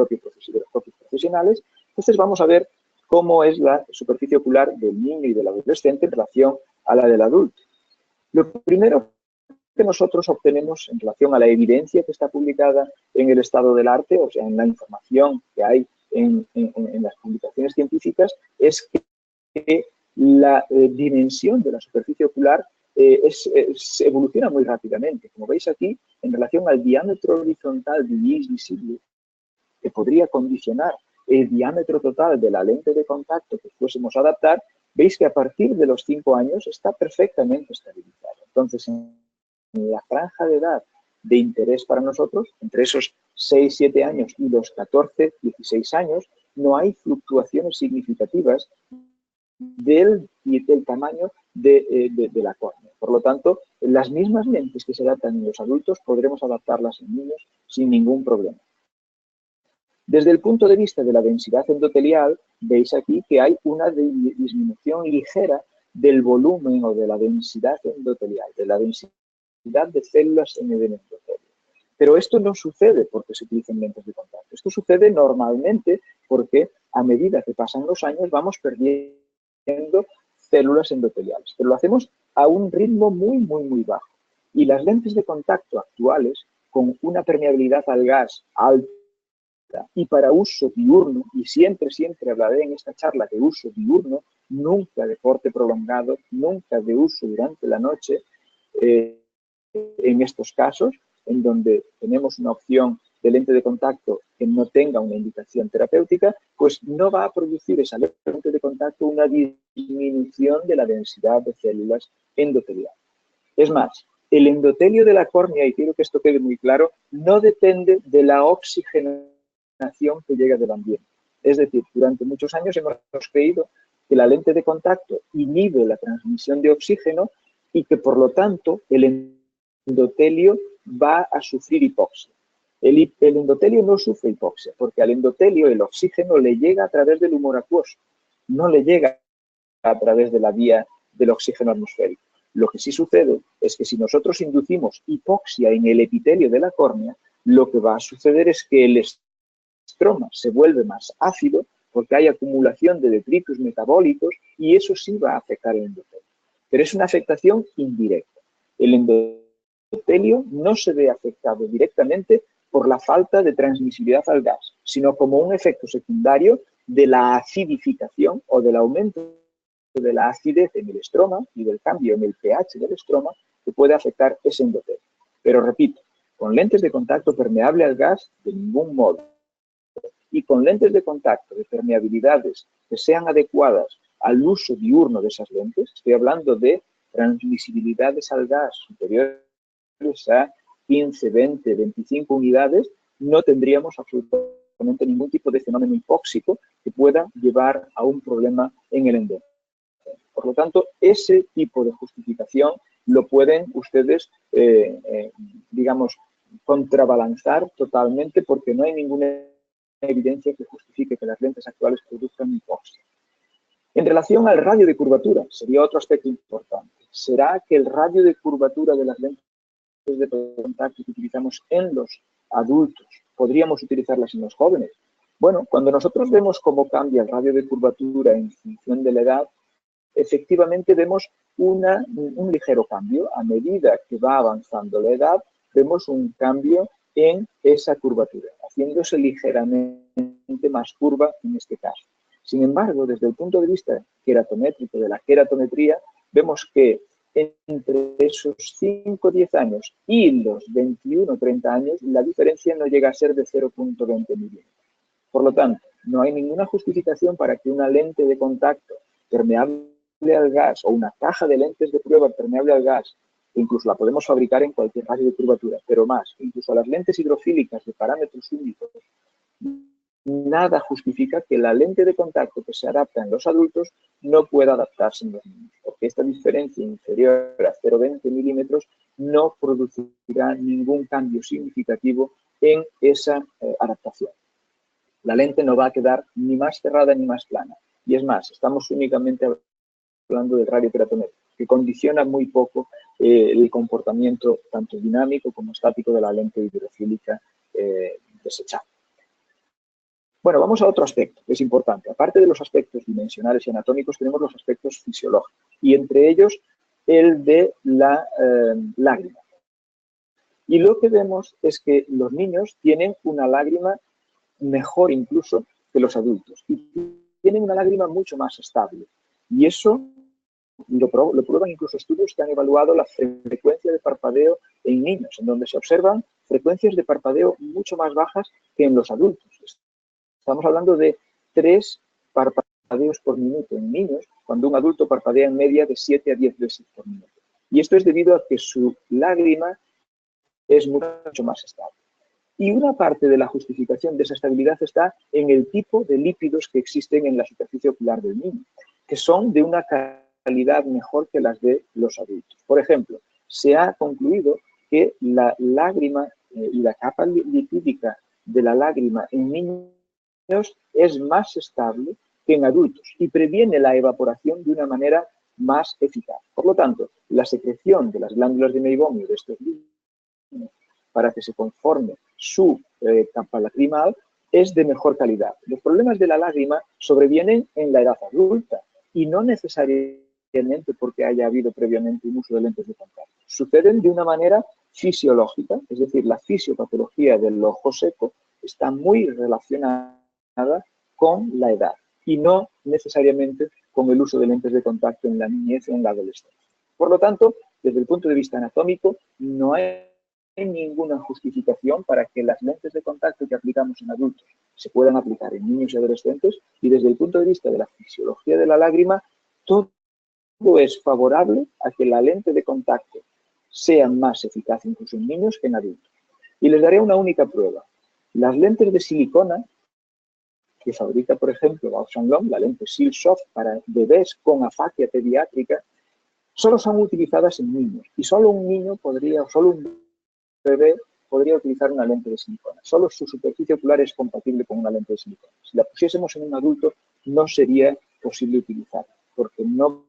propios profesionales. Entonces vamos a ver cómo es la superficie ocular del niño y del adolescente en relación a la del adulto. Lo primero que nosotros obtenemos en relación a la evidencia que está publicada en el estado del arte, o sea, en la información que hay en las publicaciones científicas, es que la dimensión de la superficie ocular se evoluciona muy rápidamente. Como veis aquí, en relación al diámetro horizontal del iris visible, que podría condicionar el diámetro total de la lente de contacto que fuésemos a adaptar, veis que a partir de los 5 años está perfectamente estabilizado. Entonces, en la franja de edad de interés para nosotros, entre esos 6, 7 años y los 14, 16 años, no hay fluctuaciones significativas del tamaño de la córnea. Por lo tanto, las mismas lentes que se adaptan en los adultos podremos adaptarlas en niños sin ningún problema. Desde el punto de vista de la densidad endotelial, veis aquí que hay una disminución ligera del volumen o de la densidad endotelial, de la densidad de células en el endotelio. Pero esto no sucede porque se utilicen lentes de contacto. Esto sucede normalmente porque a medida que pasan los años vamos perdiendo células endoteliales. Pero lo hacemos a un ritmo muy, muy, muy bajo. Y las lentes de contacto actuales con una permeabilidad al gas alta y para uso diurno, y siempre hablaré en esta charla de uso diurno, nunca de porte prolongado, nunca de uso durante la noche, en estos casos, en donde tenemos una opción de lente de contacto que no tenga una indicación terapéutica, pues no va a producir esa lente de contacto una disminución de la densidad de células endoteliales. Es más, el endotelio de la córnea, y quiero que esto quede muy claro, no depende de la oxigenación que llega del ambiente. Es decir, durante muchos años hemos creído que la lente de contacto inhibe la transmisión de oxígeno y que, por lo tanto, el endotelio va a sufrir hipoxia. El endotelio no sufre hipoxia, porque al endotelio el oxígeno le llega a través del humor acuoso, no le llega a través de la vía del oxígeno atmosférico. Lo que sí sucede es que si nosotros inducimos hipoxia en el epitelio de la córnea, lo que va a suceder es que el estroma se vuelve más ácido porque hay acumulación de detritos metabólicos y eso sí va a afectar el endotelio. Pero es una afectación indirecta. El endotelio no se ve afectado directamente por la falta de transmisibilidad al gas, sino como un efecto secundario de la acidificación o del aumento de la acidez en el estroma y del cambio en el pH del estroma que puede afectar ese endotelio. Pero repito, con lentes de contacto permeable al gas, de ningún modo. Y con lentes de contacto de permeabilidades que sean adecuadas al uso diurno de esas lentes, estoy hablando de transmisibilidades al gas superiores a 15, 20, 25 unidades, no tendríamos absolutamente ningún tipo de fenómeno hipóxico que pueda llevar a un problema en el endotelio. Por lo tanto, ese tipo de justificación lo pueden ustedes, digamos, contrabalanzar totalmente porque no hay ninguna evidencia que justifique que las lentes actuales produzcan hipoxia. En relación al radio de curvatura, sería otro aspecto importante. ¿Será que el radio de curvatura de las lentes de contacto que utilizamos en los adultos podríamos utilizarlas en los jóvenes? Bueno, cuando nosotros vemos cómo cambia el radio de curvatura en función de la edad, efectivamente vemos un ligero cambio. A medida que va avanzando la edad, vemos un cambio en esa curvatura, haciéndose ligeramente más curva en este caso. Sin embargo, desde el punto de vista queratométrico, de la queratometría, vemos que entre esos 5 o 10 años y los 21 o 30 años, la diferencia no llega a ser de 0,20 milímetros. Por lo tanto, no hay ninguna justificación para que una lente de contacto permeable al gas o una caja de lentes de prueba permeable al gas, incluso la podemos fabricar en cualquier radio de curvatura, pero más, incluso las lentes hidrofílicas de parámetros únicos, nada justifica que la lente de contacto que se adapta en los adultos no pueda adaptarse en los niños, porque esta diferencia inferior a 0,20 milímetros no producirá ningún cambio significativo en esa adaptación. La lente no va a quedar ni más cerrada ni más plana. Y es más, estamos únicamente hablando del radio queratométrico, que condiciona muy poco el comportamiento tanto dinámico como estático de la lente hidrofílica desechable. Bueno, vamos a otro aspecto que es importante. Aparte de los aspectos dimensionales y anatómicos, tenemos los aspectos fisiológicos, y entre ellos el de la lágrima. Y lo que vemos es que los niños tienen una lágrima mejor incluso que los adultos, y tienen una lágrima mucho más estable. Y eso lo prueban incluso estudios que han evaluado la frecuencia de parpadeo en niños, en donde se observan frecuencias de parpadeo mucho más bajas que en los adultos. Estamos hablando de 3 parpadeos por minuto en niños, cuando un adulto parpadea en media de 7 a 10 veces por minuto. Y esto es debido a que su lágrima es mucho más estable. Y una parte de la justificación de esa estabilidad está en el tipo de lípidos que existen en la superficie ocular del niño, que son de una calidad mejor que las de los adultos. Por ejemplo, se ha concluido que la lágrima y la capa lipídica de la lágrima en niños es más estable que en adultos y previene la evaporación de una manera más eficaz. Por lo tanto, la secreción de las glándulas de meibomio de estos niños para que se conforme su capa lacrimal es de mejor calidad. Los problemas de la lágrima sobrevienen en la edad adulta y no necesariamente porque haya habido previamente un uso de lentes de contacto. Suceden de una manera fisiológica, es decir, la fisiopatología del ojo seco, está muy relacionada con la edad y no necesariamente con el uso de lentes de contacto en la niñez o en la adolescencia. Por lo tanto, desde el punto de vista anatómico, no hay ninguna justificación para que las lentes de contacto que aplicamos en adultos se puedan aplicar en niños y adolescentes, y desde el punto de vista de la fisiología de la lágrima, todo es favorable a que la lente de contacto sea más eficaz incluso en niños que en adultos. Y les daré una única prueba. Las lentes de silicona que fabrica, por ejemplo, Bausch & Lomb, la lente Silsoft para bebés con afasia pediátrica, solo son utilizadas en niños. Y solo un niño podría, o solo un bebé podría utilizar una lente de silicona. Solo su superficie ocular es compatible con una lente de silicona. Si la pusiésemos en un adulto, no sería posible utilizarla, porque no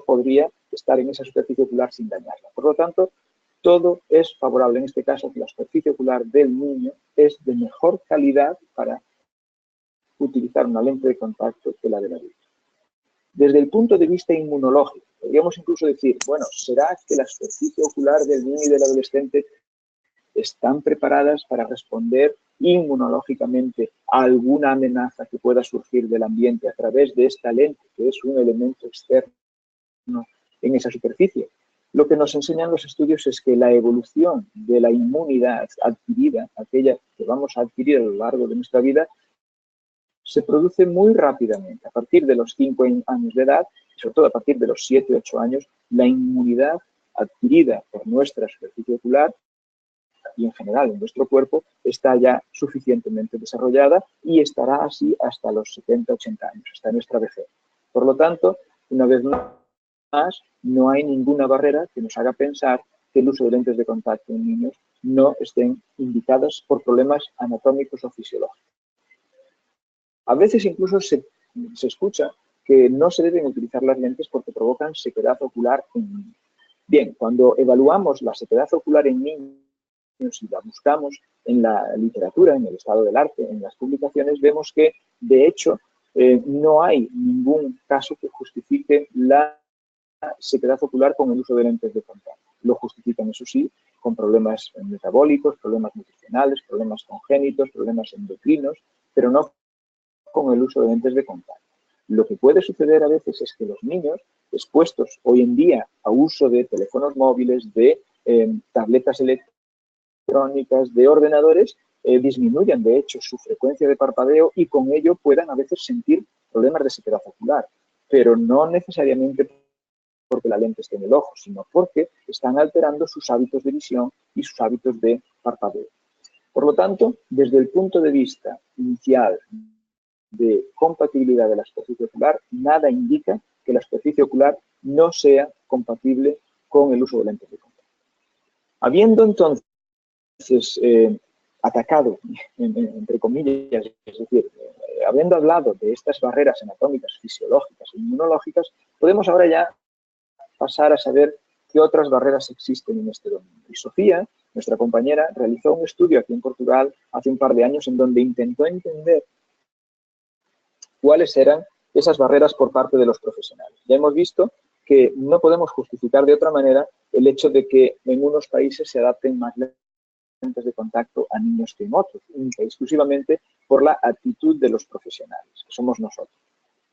podría estar en esa superficie ocular sin dañarla. Por lo tanto, todo es favorable. En este caso, que la superficie ocular del niño es de mejor calidad para utilizar una lente de contacto que la del adulto. Desde el punto de vista inmunológico, podríamos incluso decir, bueno, ¿será que la superficie ocular del niño y del adolescente están preparadas para responder inmunológicamente a alguna amenaza que pueda surgir del ambiente a través de esta lente, que es un elemento externo en esa superficie? Lo que nos enseñan los estudios es que la evolución de la inmunidad adquirida, aquella que vamos a adquirir a lo largo de nuestra vida, se produce muy rápidamente. A partir de los 5 años de edad, y sobre todo a partir de los 7 u 8 años, la inmunidad adquirida por nuestra superficie ocular y en general en nuestro cuerpo está ya suficientemente desarrollada y estará así hasta los 70, 80 años, hasta nuestra vejez. Por lo tanto, una vez más, no hay ninguna barrera que nos haga pensar que el uso de lentes de contacto en niños no estén indicadas por problemas anatómicos o fisiológicos. A veces incluso se escucha que no se deben utilizar las lentes porque provocan sequedad ocular en niños. Bien, cuando evaluamos la sequedad ocular en niños y la buscamos en la literatura, en el estado del arte, en las publicaciones, vemos que, de hecho, no hay ningún caso que justifique la sequedad ocular con el uso de lentes de contacto. Lo justifican, eso sí, con problemas metabólicos, problemas nutricionales, problemas congénitos, problemas endocrinos, pero no con el uso de lentes de contacto. Lo que puede suceder a veces es que los niños, expuestos hoy en día a uso de teléfonos móviles, de tabletas electrónicas, de ordenadores, disminuyan de hecho su frecuencia de parpadeo y con ello puedan a veces sentir problemas de sequedad ocular, pero no necesariamente porque la lente esté en el ojo, sino porque están alterando sus hábitos de visión y sus hábitos de parpadeo. Por lo tanto, desde el punto de vista inicial de compatibilidad de la superficie ocular, nada indica que la superficie ocular no sea compatible con el uso de lentes de contacto. Habiendo entonces atacado, entre comillas, es decir, habiendo hablado de estas barreras anatómicas, fisiológicas e inmunológicas, podemos ahora ya pasar a saber qué otras barreras existen en este dominio. Y Sofía, nuestra compañera, realizó un estudio aquí en Portugal hace un par de años en donde intentó entender cuáles eran esas barreras por parte de los profesionales. Ya hemos visto que no podemos justificar de otra manera el hecho de que en unos países se adapten más lentes de contacto a niños que en otros, exclusivamente por la actitud de los profesionales, que somos nosotros.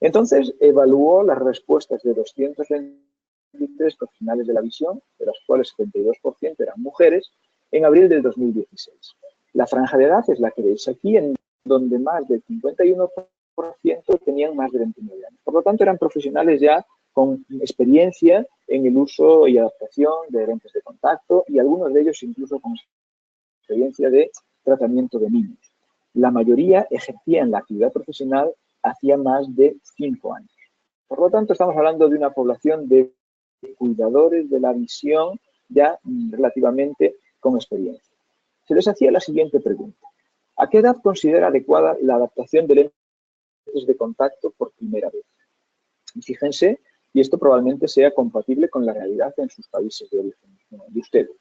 Entonces, evaluó las respuestas de 223 profesionales de la visión, de las cuales 72% eran mujeres, en abril del 2016. La franja de edad es la que veis aquí, en donde más del 51% tenían más de 29 años. Por lo tanto, eran profesionales ya con experiencia en el uso y adaptación de lentes de contacto y algunos de ellos incluso con experiencia de tratamiento de niños. La mayoría ejercían la actividad profesional hacía más de 5 años. Por lo tanto, estamos hablando de una población de cuidadores de la visión ya relativamente con experiencia. Se les hacía la siguiente pregunta. ¿A qué edad considera adecuada la adaptación de lentes de contacto por primera vez? Y fíjense, y esto probablemente sea compatible con la realidad en sus países de origen de ustedes.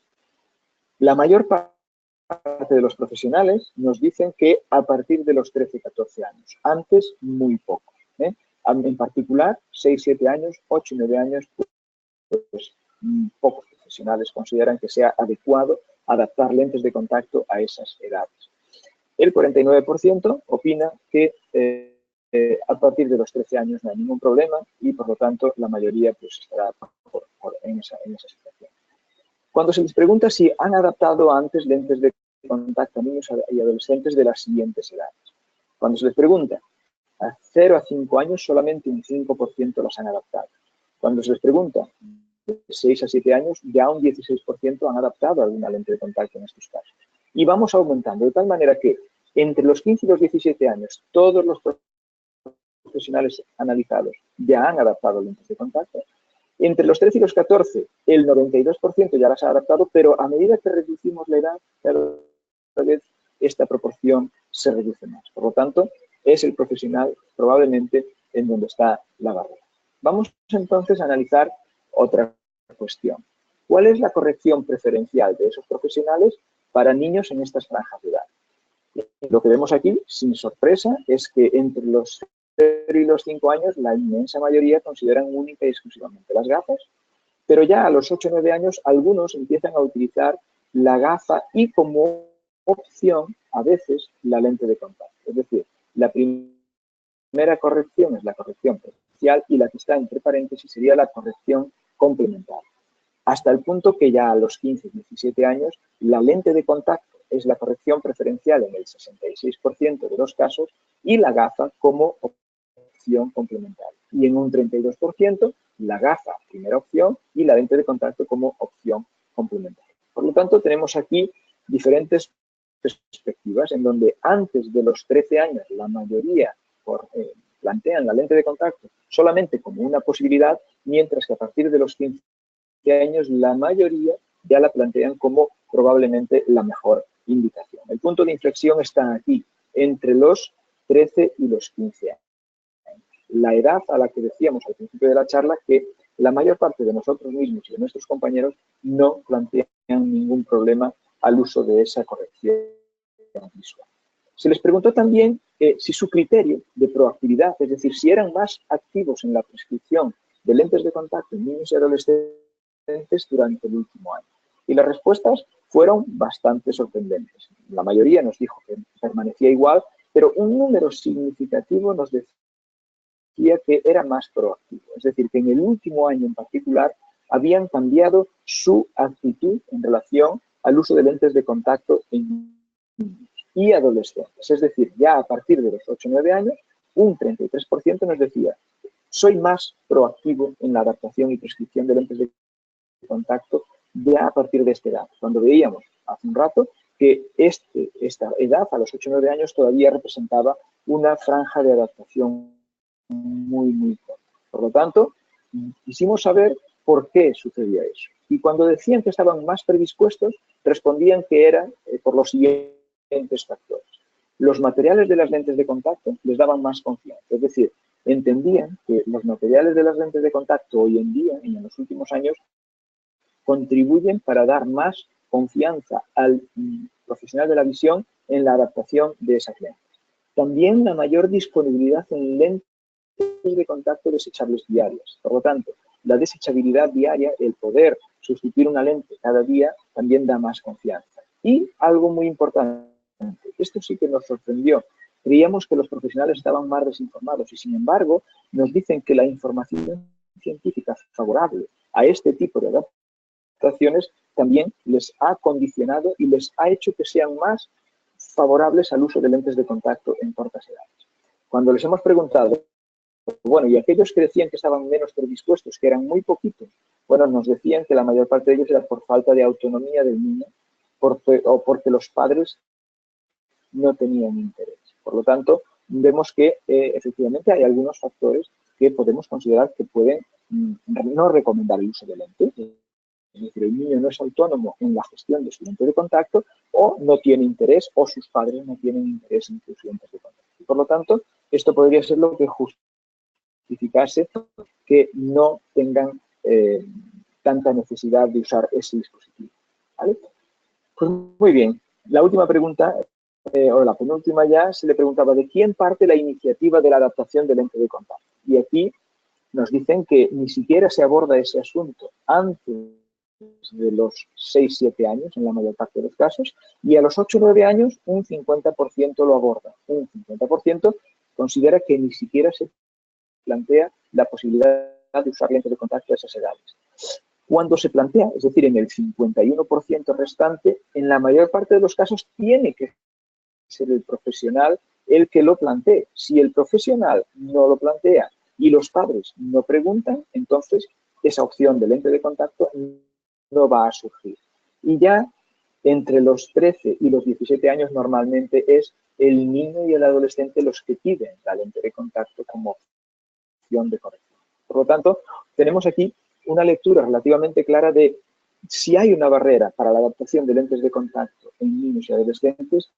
La mayor parte de los profesionales nos dicen que a partir de los 13, 14 años. Antes, muy poco. En particular, 6, 7 años, 8, 9 años, pues pocos profesionales. profesionales consideran que sea adecuado adaptar lentes de contacto a esas edades. El 49% opina que a partir de los 13 años no hay ningún problema y, por lo tanto, la mayoría pues, estará en esa situación. Cuando se les pregunta si han adaptado antes lentes de contacto a niños y adolescentes de las siguientes edades. Cuando se les pregunta a 0 a 5 años, solamente un 5% las han adaptado. Cuando se les pregunta de 6 a 7 años, ya un 16% han adaptado alguna lente de contacto en estos casos. Y vamos aumentando, de tal manera que entre los 15 y los 17 años, todos los profesionales analizados ya han adaptado lentes de contacto. Entre los 13 y los 14, el 92% ya las ha adaptado, pero a medida que reducimos la edad, cada vez esta proporción se reduce más. Por lo tanto, es el profesional probablemente en donde está la barrera. Vamos entonces a analizar otra cuestión. ¿Cuál es la corrección preferencial de esos profesionales para niños en estas franjas de edad? Lo que vemos aquí, sin sorpresa, es que entre los 0 y los 5 años, la inmensa mayoría consideran única y exclusivamente las gafas, pero ya a los 8 o 9 años algunos empiezan a utilizar la gafa y como opción, a veces, la lente de contacto. Es decir, la primera corrección es la corrección preferencial y la que está entre paréntesis sería la corrección complementaria. Hasta el punto que ya a los 15 y 17 años, la lente de contacto es la corrección preferencial en el 66% de los casos y la gafa como opción complementaria. Y en un 32%, la gafa, primera opción, y la lente de contacto como opción complementaria. Por lo tanto, tenemos aquí diferentes perspectivas en donde antes de los 13 años la mayoría plantean la lente de contacto solamente como una posibilidad, mientras que a partir de los 15 años la mayoría ya la plantean como probablemente la mejor indicación. El punto de inflexión está aquí, entre los 13 y los 15 años. La edad a la que decíamos al principio de la charla que la mayor parte de nosotros mismos y de nuestros compañeros no plantean ningún problema al uso de esa corrección visual. Se les preguntó también si su criterio de proactividad, es decir, si eran más activos en la prescripción de lentes de contacto en niños y adolescentes durante el último año. Y las respuestas fueron bastante sorprendentes. La mayoría nos dijo que permanecía igual, pero un número significativo nos decía que era más proactivo. Es decir, que en el último año en particular habían cambiado su actitud en relación al uso de lentes de contacto en niños y adolescentes. Es decir, ya a partir de los 8 o 9 años, un 33% nos decía soy más proactivo en la adaptación y prescripción de lentes de contacto ya a partir de esta edad. Cuando veíamos hace un rato que esta edad, a los 8 o 9 años, todavía representaba una franja de adaptación muy corta. Por lo tanto, quisimos saber por qué sucedía eso. Y cuando decían que estaban más predispuestos, respondían que era por los siguientes factores. Los materiales de las lentes de contacto les daban más confianza. Es decir, entendían que los materiales de las lentes de contacto hoy en día, en los últimos años, contribuyen para dar más confianza al profesional de la visión en la adaptación de esas lentes. También la mayor disponibilidad en lentes de contacto desechables diarias. Por lo tanto, la desechabilidad diaria, el poder sustituir una lente cada día, también da más confianza. Y algo muy importante, esto sí que nos sorprendió. Creíamos que los profesionales estaban más desinformados y, sin embargo, nos dicen que la información científica favorable a este tipo de adaptaciones también les ha condicionado y les ha hecho que sean más favorables al uso de lentes de contacto en cortas edades. Cuando les hemos preguntado, bueno, y aquellos que decían que estaban menos predispuestos, que eran muy poquitos, bueno, nos decían que la mayor parte de ellos era por falta de autonomía del niño o porque los padres no tenían interés. Por lo tanto, vemos que efectivamente hay algunos factores que podemos considerar que pueden no recomendar el uso de lentes. Es decir, el niño no es autónomo en la gestión de su lente de contacto o no tiene interés o sus padres no tienen interés en sus lentes de contacto. Y por lo tanto, esto podría ser lo que justificase que no tengan tanta necesidad de usar ese dispositivo. ¿Vale? Pues muy bien. La última pregunta, o la penúltima ya, se le preguntaba de quién parte la iniciativa de la adaptación del lente de contacto. Y aquí nos dicen que ni siquiera se aborda ese asunto antes de los 6-7 años, en la mayor parte de los casos, y a los 8-9 años un 50% lo aborda. Un 50% considera que ni siquiera se plantea la posibilidad de usar lentes de contacto a esas edades. Cuando se plantea, es decir, en el 51% restante, en la mayor parte de los casos tiene que ser el profesional el que lo plantee. Si el profesional no lo plantea y los padres no preguntan, entonces esa opción de lente de contacto no va a surgir. Y ya entre los 13 y los 17 años normalmente es el niño y el adolescente los que piden la lente de contacto como opción de corrección. Por lo tanto, tenemos aquí una lectura relativamente clara de si hay una barrera para la adaptación de lentes de contacto en niños y adolescentes,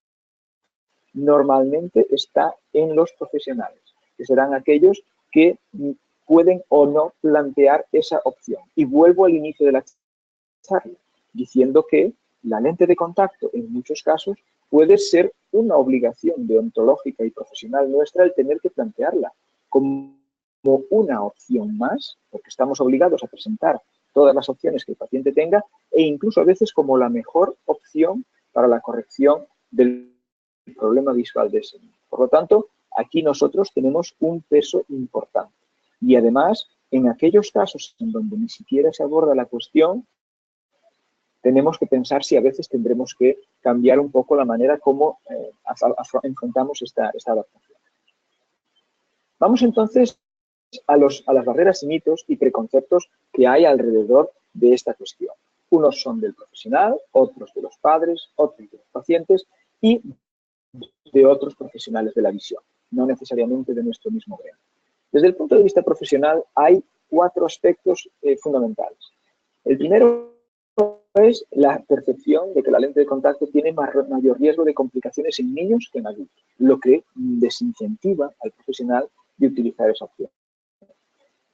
normalmente está en los profesionales, que serán aquellos que pueden o no plantear esa opción. Y vuelvo al inicio de la charla, diciendo que la lente de contacto en muchos casos puede ser una obligación deontológica y profesional nuestra el tener que plantearla como una opción más, porque estamos obligados a presentar todas las opciones que el paciente tenga e incluso a veces como la mejor opción para la corrección del problema visual de ese niño. Por lo tanto, aquí nosotros tenemos un peso importante. Y además, en aquellos casos en donde ni siquiera se aborda la cuestión, tenemos que pensar si a veces tendremos que cambiar un poco la manera como enfrentamos esta adaptación. Vamos entonces a las barreras y mitos y preconceptos que hay alrededor de esta cuestión. Unos son del profesional, otros de los padres, otros de los pacientes y de otros profesionales de la visión, no necesariamente de nuestro mismo gremio. Desde el punto de vista profesional hay 4 aspectos fundamentales. El primero es la percepción de que la lente de contacto tiene mayor riesgo de complicaciones en niños que en adultos, lo que desincentiva al profesional de utilizar esa opción.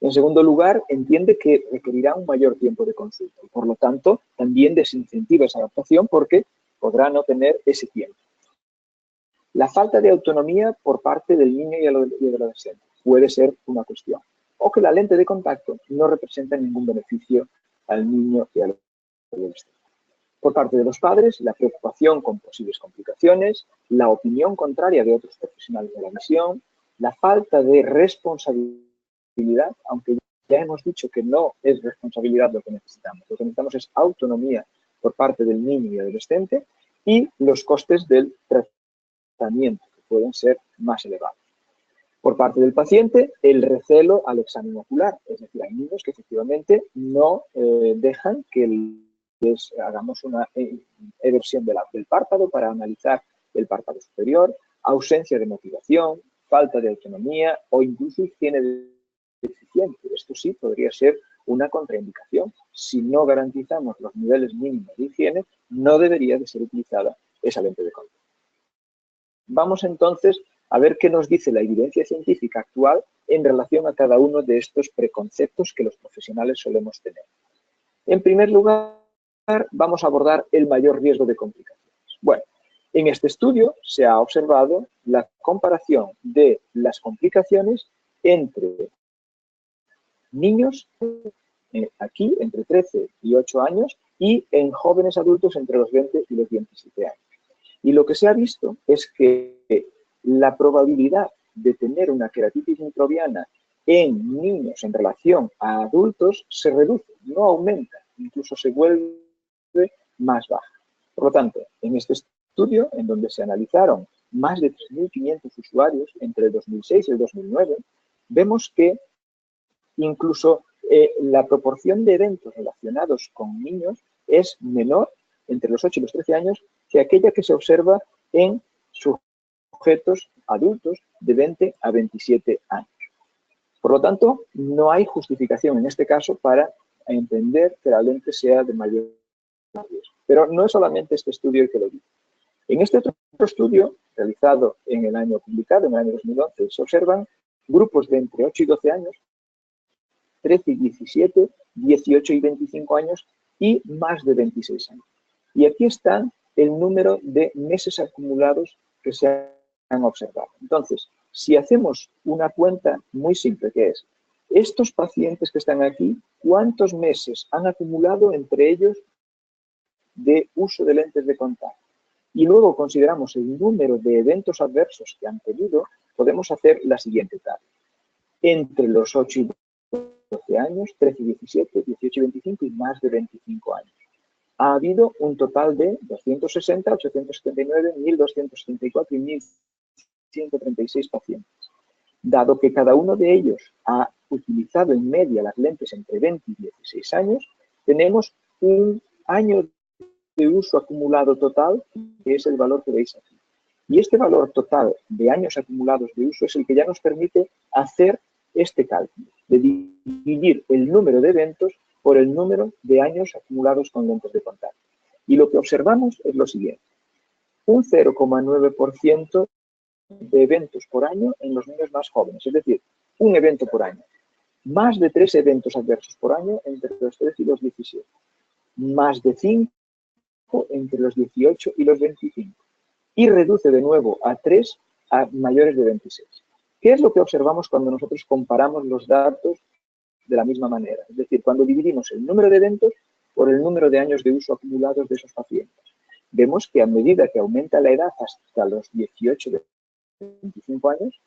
En segundo lugar, entiende que requerirá un mayor tiempo de consulta y, por lo tanto, también desincentiva esa adaptación porque podrá no tener ese tiempo. La falta de autonomía por parte del niño y del adolescente puede ser una cuestión. O que la lente de contacto no representa ningún beneficio al niño y al adolescente. Por parte de los padres, la preocupación con posibles complicaciones, la opinión contraria de otros profesionales de la visión, la falta de responsabilidad, aunque ya hemos dicho que no es responsabilidad lo que necesitamos. Lo que necesitamos es autonomía por parte del niño y adolescente y los costes del tratamiento, que pueden ser más elevados. Por parte del paciente, el recelo al examen ocular. Es decir, hay niños que efectivamente no dejan que hagamos una eversión del párpado para analizar el párpado superior, ausencia de motivación, falta de autonomía o incluso higiene deficiente. Esto sí podría ser una contraindicación. Si no garantizamos los niveles mínimos de higiene, no debería de ser utilizada esa lente de contacto. Vamos entonces a ver qué nos dice la evidencia científica actual en relación a cada uno de estos preconceptos que los profesionales solemos tener. En primer lugar, vamos a abordar el mayor riesgo de complicaciones. Bueno, en este estudio se ha observado la comparación de las complicaciones entre niños, aquí entre 13 y 8 años, y en jóvenes adultos entre los 20 y los 27 años. Y lo que se ha visto es que la probabilidad de tener una queratitis microbiana en niños en relación a adultos se reduce, no aumenta, incluso se vuelve más baja. Por lo tanto, en este estudio, en donde se analizaron más de 3.500 usuarios entre el 2006 y el 2009, vemos que incluso la proporción de eventos relacionados con niños es menor entre los 8 y los 13 años que aquella que se observa en sujetos adultos de 20 a 27 años. Por lo tanto, no hay justificación en este caso para entender que la lente sea de mayor riesgo. Pero no es solamente este estudio el que lo dice. En este otro estudio, realizado en el año publicado, en el año 2011, se observan grupos de entre 8 y 12 años, 13 y 17, 18 y 25 años y más de 26 años. Y aquí está el número de meses acumulados que se han observado. Entonces, si hacemos una cuenta muy simple, que es Estos pacientes que están aquí, ¿cuántos meses han acumulado entre ellos de uso de lentes de contacto? Y luego consideramos el número de eventos adversos que han tenido, podemos hacer la siguiente tabla. Entre los 8 y 12 años, 13 y 17, 18 y 25 y más de 25 años. Ha habido un total de 260, 879, 1.274 y 1.136 pacientes. Dado que cada uno de ellos ha utilizado en media las lentes entre 20 y 16 años, tenemos un año de uso acumulado total, que es el valor que veis aquí. Y este valor total de años acumulados de uso es el que ya nos permite hacer este cálculo, de dividir el número de eventos por el número de años acumulados con lentes de contacto. Y lo que observamos es lo siguiente. Un 0,9% de eventos por año en los niños más jóvenes, es decir, un evento por año. Más de 3 eventos adversos por año entre los 13 y los 17. Más de 5 entre los 18 y los 25. Y reduce de nuevo a 3 a mayores de 26. ¿Qué es lo que observamos cuando nosotros comparamos los datos de la misma manera? Es decir, cuando dividimos el número de eventos por el número de años de uso acumulados de esos pacientes. Vemos que a medida que aumenta la edad hasta los 18 de 25 años,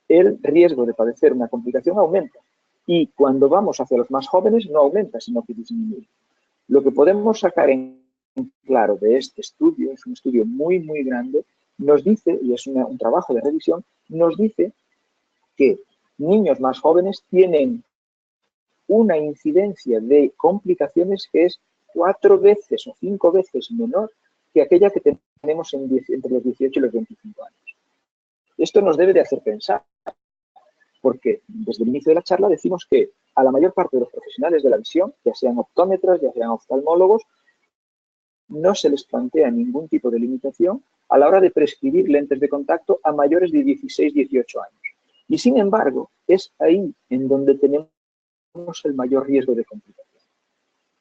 el riesgo de padecer una complicación aumenta. Y cuando vamos hacia los más jóvenes no aumenta, sino que disminuye. Lo que podemos sacar en claro de este estudio, es un estudio muy, muy grande, nos dice, y es un trabajo de revisión, nos dice que niños más jóvenes tienen una incidencia de complicaciones que es 4 veces o 5 veces menor que aquella que tenemos entre los 18 y los 25 años. Esto nos debe de hacer pensar, porque desde el inicio de la charla decimos que a la mayor parte de los profesionales de la visión, ya sean optómetras, ya sean oftalmólogos, no se les plantea ningún tipo de limitación a la hora de prescribir lentes de contacto a mayores de 16, 18 años. Y sin embargo, es ahí en donde tenemos el mayor riesgo de complicación.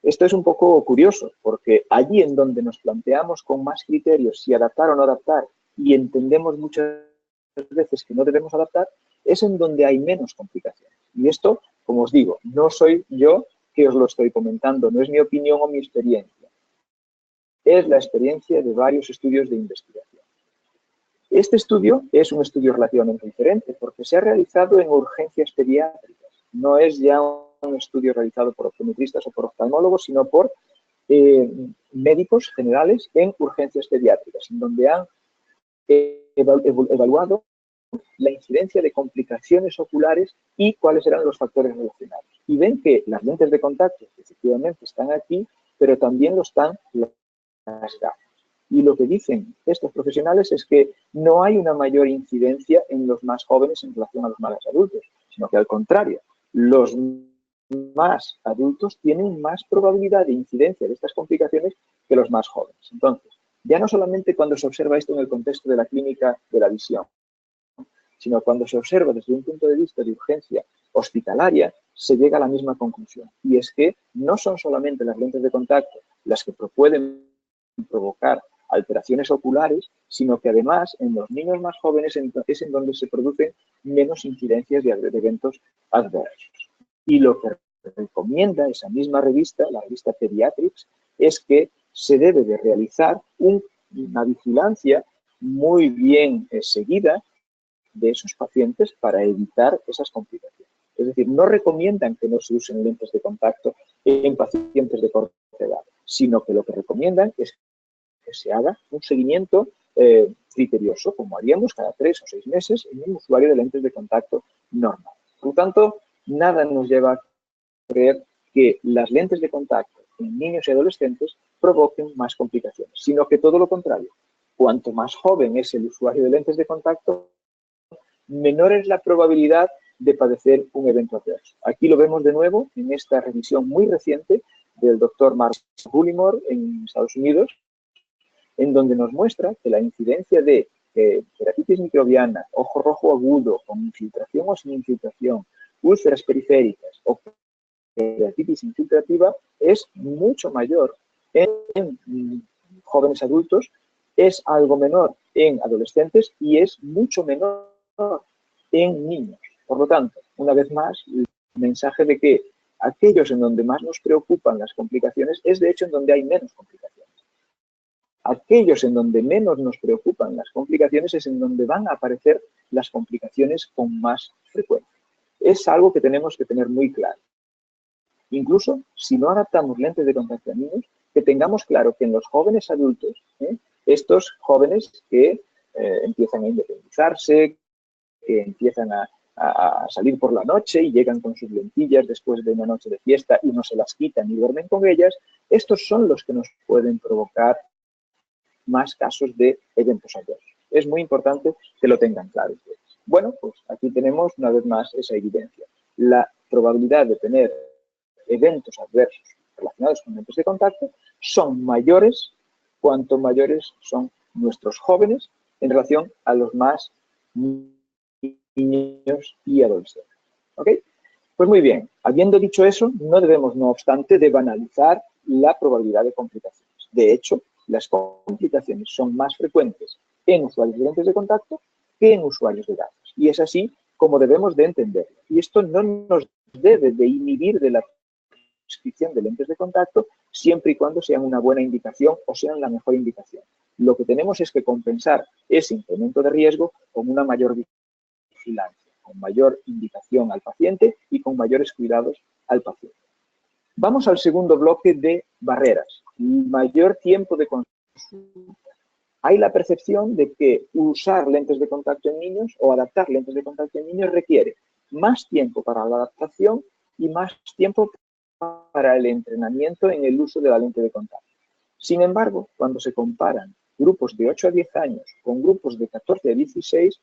Esto es un poco curioso, porque allí en donde nos planteamos con más criterios si adaptar o no adaptar y entendemos muchas veces que no debemos adaptar, es en donde hay menos complicaciones. Y esto, como os digo, no soy yo que os lo estoy comentando, no es mi opinión o mi experiencia. Es la experiencia de varios estudios de investigación. Este estudio es un estudio relativamente diferente porque se ha realizado en urgencias pediátricas. No es ya un estudio realizado por optometristas o por oftalmólogos, sino por médicos generales en urgencias pediátricas, en donde han evaluado la incidencia de complicaciones oculares y cuáles eran los factores relacionados. Y ven que las lentes de contacto efectivamente están aquí, pero también lo están las gafas. Y lo que dicen estos profesionales es que no hay una mayor incidencia en los más jóvenes en relación a los más adultos, sino que al contrario, los más adultos tienen más probabilidad de incidencia de estas complicaciones que los más jóvenes. Entonces, ya no solamente cuando se observa esto en el contexto de la clínica de la visión, sino cuando se observa desde un punto de vista de urgencia hospitalaria, se llega a la misma conclusión. Y es que no son solamente las lentes de contacto las que pueden provocar alteraciones oculares, sino que además en los niños más jóvenes es en donde se producen menos incidencias de eventos adversos. Y lo que recomienda esa misma revista, la revista Pediatrics, es que se debe de realizar una vigilancia muy bien seguida de esos pacientes para evitar esas complicaciones. Es decir, no recomiendan que no se usen lentes de contacto en pacientes de corta edad, sino que lo que recomiendan es que se haga un seguimiento criterioso, como haríamos cada 3 o 6 meses en un usuario de lentes de contacto normal. Por lo tanto, nada nos lleva a creer que las lentes de contacto en niños y adolescentes provoquen más complicaciones, sino que todo lo contrario. Cuanto más joven es el usuario de lentes de contacto, menor es la probabilidad de padecer un evento adverso. Aquí lo vemos de nuevo en esta revisión muy reciente del doctor Mark Bullimore en Estados Unidos, en donde nos muestra que la incidencia de keratitis microbiana, ojo rojo agudo, con infiltración o sin infiltración, úlceras periféricas o keratitis infiltrativa es mucho mayor en jóvenes adultos, es algo menor en adolescentes y es mucho menor en niños. Por lo tanto, una vez más, mensaje de que aquellos en donde más nos preocupan las complicaciones es de hecho en donde hay menos complicaciones. Aquellos en donde menos nos preocupan las complicaciones es en donde van a aparecer las complicaciones con más frecuencia. Es algo que tenemos que tener muy claro. Incluso si no adaptamos lentes de contacto a niños, que tengamos claro que en los jóvenes adultos, estos jóvenes que empiezan a independizarse, que empiezan a salir por la noche y llegan con sus lentillas después de una noche de fiesta y no se las quitan y duermen con ellas, estos son los que nos pueden provocar más casos de eventos adversos. Es muy importante que lo tengan claro ustedes. Bueno, pues aquí tenemos una vez más esa evidencia. La probabilidad de tener eventos adversos relacionados con lentes de contacto son mayores cuanto mayores son nuestros jóvenes en relación a los más niños y adolescentes. ¿Ok? Pues muy bien, habiendo dicho eso, no debemos, no obstante, de banalizar la probabilidad de complicaciones. De hecho, las complicaciones son más frecuentes en usuarios de lentes de contacto que en usuarios de gafas. Y es así como debemos de entenderlo. Y esto no nos debe de inhibir de la prescripción de lentes de contacto siempre y cuando sean una buena indicación o sean la mejor indicación. Lo que tenemos es que compensar ese incremento de riesgo con una mayor vigilancia, con mayor indicación al paciente y con mayores cuidados al paciente. Vamos al segundo bloque de barreras. Mayor tiempo de consulta. Hay la percepción de que usar lentes de contacto en niños o adaptar lentes de contacto en niños requiere más tiempo para la adaptación y más tiempo para el entrenamiento en el uso de la lente de contacto. Sin embargo, cuando se comparan grupos de 8 a 10 años con grupos de 14 a 16,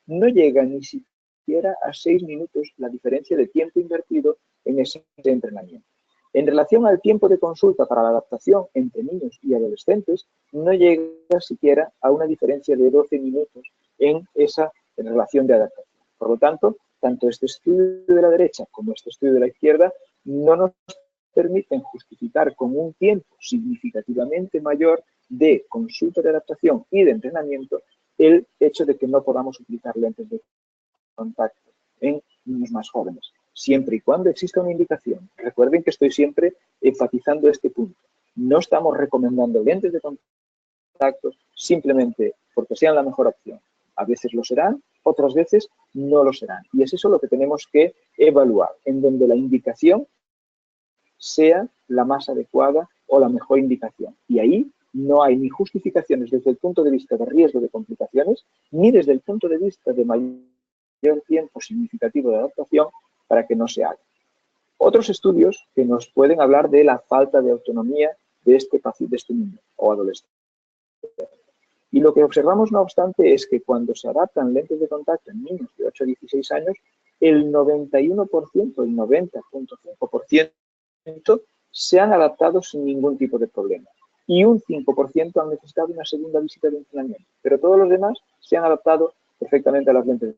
no llega ni siquiera a 6 minutos la diferencia de tiempo invertido en ese entrenamiento. En relación al tiempo de consulta para la adaptación entre niños y adolescentes, no llega siquiera a una diferencia de 12 minutos en esa relación de adaptación. Por lo tanto este estudio de la derecha como este estudio de la izquierda no nos permiten justificar con un tiempo significativamente mayor de consulta de adaptación y de entrenamiento el hecho de que no podamos utilizar lentes de contacto en niños más jóvenes, siempre y cuando exista una indicación. Recuerden que estoy siempre enfatizando este punto. No estamos recomendando lentes de contacto simplemente porque sean la mejor opción. A veces lo serán, otras veces no lo serán. Y es eso lo que tenemos que evaluar, en donde la indicación sea la más adecuada o la mejor indicación. Y ahí no hay ni justificaciones desde el punto de vista de riesgo de complicaciones, ni desde el punto de vista de mayor tiempo significativo de adaptación para que no se haga. Otros estudios que nos pueden hablar de la falta de autonomía de este niño o adolescente. Y lo que observamos, no obstante, es que cuando se adaptan lentes de contacto en niños de 8 a 16 años, el 91%, el 90.5% se han adaptado sin ningún tipo de problema. Y un 5% han necesitado una segunda visita de entrenamiento. Pero todos los demás se han adaptado perfectamente a las lentes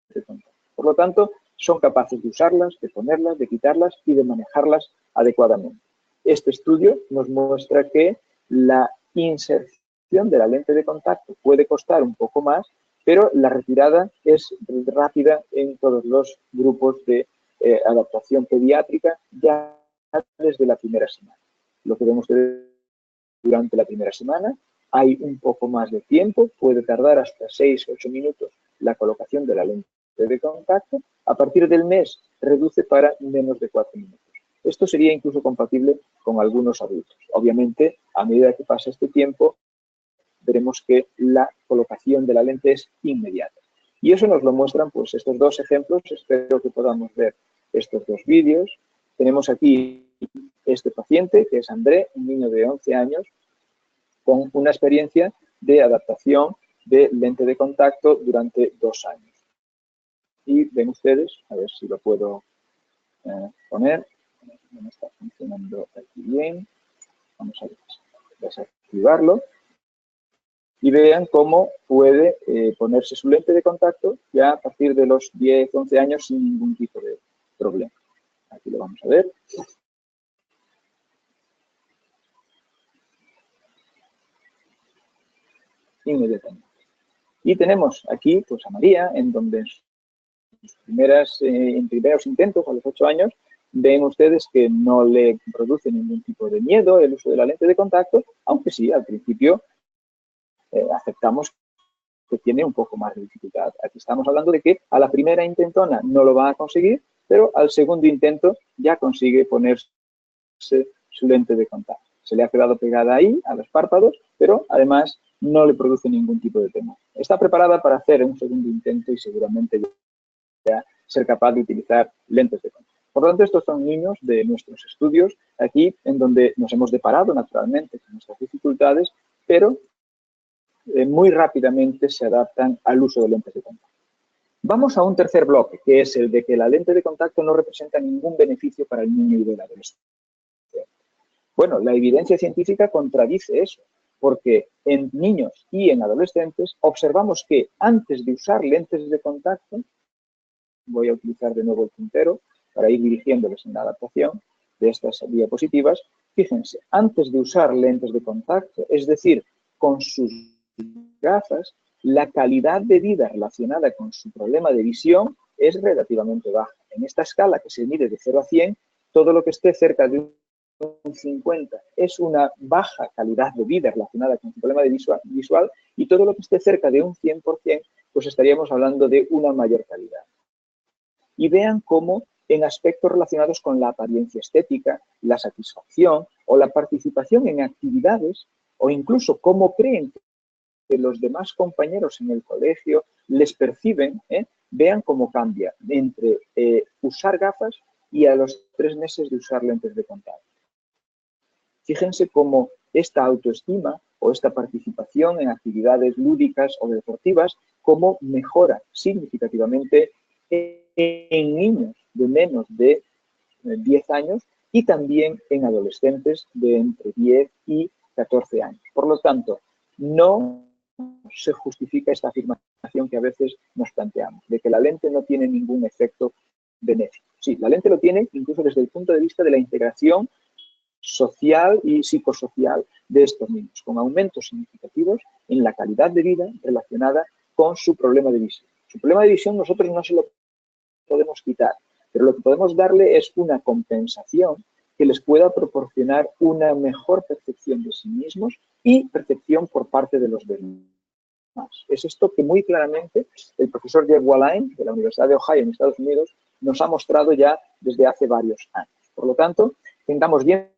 de contacto. Por lo tanto, son capaces de usarlas, de ponerlas, de quitarlas y de manejarlas adecuadamente. Este estudio nos muestra que la inserción de la lente de contacto puede costar un poco más, pero la retirada es rápida en todos los grupos de adaptación pediátrica ya desde la primera semana. Lo que vemos que durante la primera semana hay un poco más de tiempo, puede tardar hasta 6 o 8 minutos la colocación de la lente de contacto. A partir del mes reduce para menos de 4 minutos. Esto sería incluso compatible con algunos adultos. Obviamente, a medida que pasa este tiempo, veremos que la colocación de la lente es inmediata. Y eso nos lo muestran pues estos dos ejemplos. Espero que podamos ver estos dos vídeos. Tenemos aquí este paciente, que es André, un niño de 11 años, con una experiencia de adaptación de lente de contacto durante 2 años. Y ven ustedes, a ver si lo puedo poner, no está funcionando aquí bien, vamos a desactivarlo, y vean cómo puede ponerse su lente de contacto ya a partir de los 10, 11 años sin ningún tipo de problema. Aquí lo vamos a ver. Inmediatamente. Y tenemos aquí pues a María, en donde en primeros intentos, a los 8 años, ven ustedes que no le produce ningún tipo de miedo el uso de la lente de contacto, aunque sí, al principio aceptamos que tiene un poco más de dificultad. Aquí estamos hablando de que a la primera intentona no lo va a conseguir, pero al segundo intento ya consigue ponerse su lente de contacto. Se le ha quedado pegada ahí, a los párpados, pero además no le produce ningún tipo de temor. Está preparada para hacer un segundo intento y seguramente ya ser capaz de utilizar lentes de contacto. Por lo tanto, estos son niños de nuestros estudios, aquí en donde nos hemos deparado naturalmente con nuestras dificultades, pero muy rápidamente se adaptan al uso de lentes de contacto. Vamos a un tercer bloque, que es el de que la lente de contacto no representa ningún beneficio para el niño y el adolescente. Bueno, la evidencia científica contradice eso, porque en niños y en adolescentes observamos que antes de usar lentes de contacto, voy a utilizar de nuevo el puntero para ir dirigiéndoles en la adaptación de estas diapositivas, fíjense, antes de usar lentes de contacto, es decir, con sus gafas, la calidad de vida relacionada con su problema de visión es relativamente baja. En esta escala que se mide de 0 a 100, todo lo que esté cerca de un 50 es una baja calidad de vida relacionada con su problema de visual y todo lo que esté cerca de un 100%, pues estaríamos hablando de una mayor calidad. Y vean cómo en aspectos relacionados con la apariencia estética, la satisfacción o la participación en actividades o incluso cómo creen que los demás compañeros en el colegio les perciben, vean cómo cambia entre usar gafas y a los 3 meses de usar lentes de contacto. Fíjense cómo esta autoestima o esta participación en actividades lúdicas o deportivas, cómo mejora significativamente en niños de menos de 10 años y también en adolescentes de entre 10 y 14 años. Por lo tanto, no se justifica esta afirmación que a veces nos planteamos, de que la lente no tiene ningún efecto benéfico. Sí, la lente lo tiene incluso desde el punto de vista de la integración social y psicosocial de estos niños, con aumentos significativos en la calidad de vida relacionada con su problema de visión. Su problema de visión nosotros no se lo podemos quitar, pero lo que podemos darle es una compensación que les pueda proporcionar una mejor percepción de sí mismos y percepción por parte de los demás. Es esto que muy claramente el profesor Jeff Walline, de la Universidad de Ohio en Estados Unidos, nos ha mostrado ya desde hace varios años. Por lo tanto, tengamos bien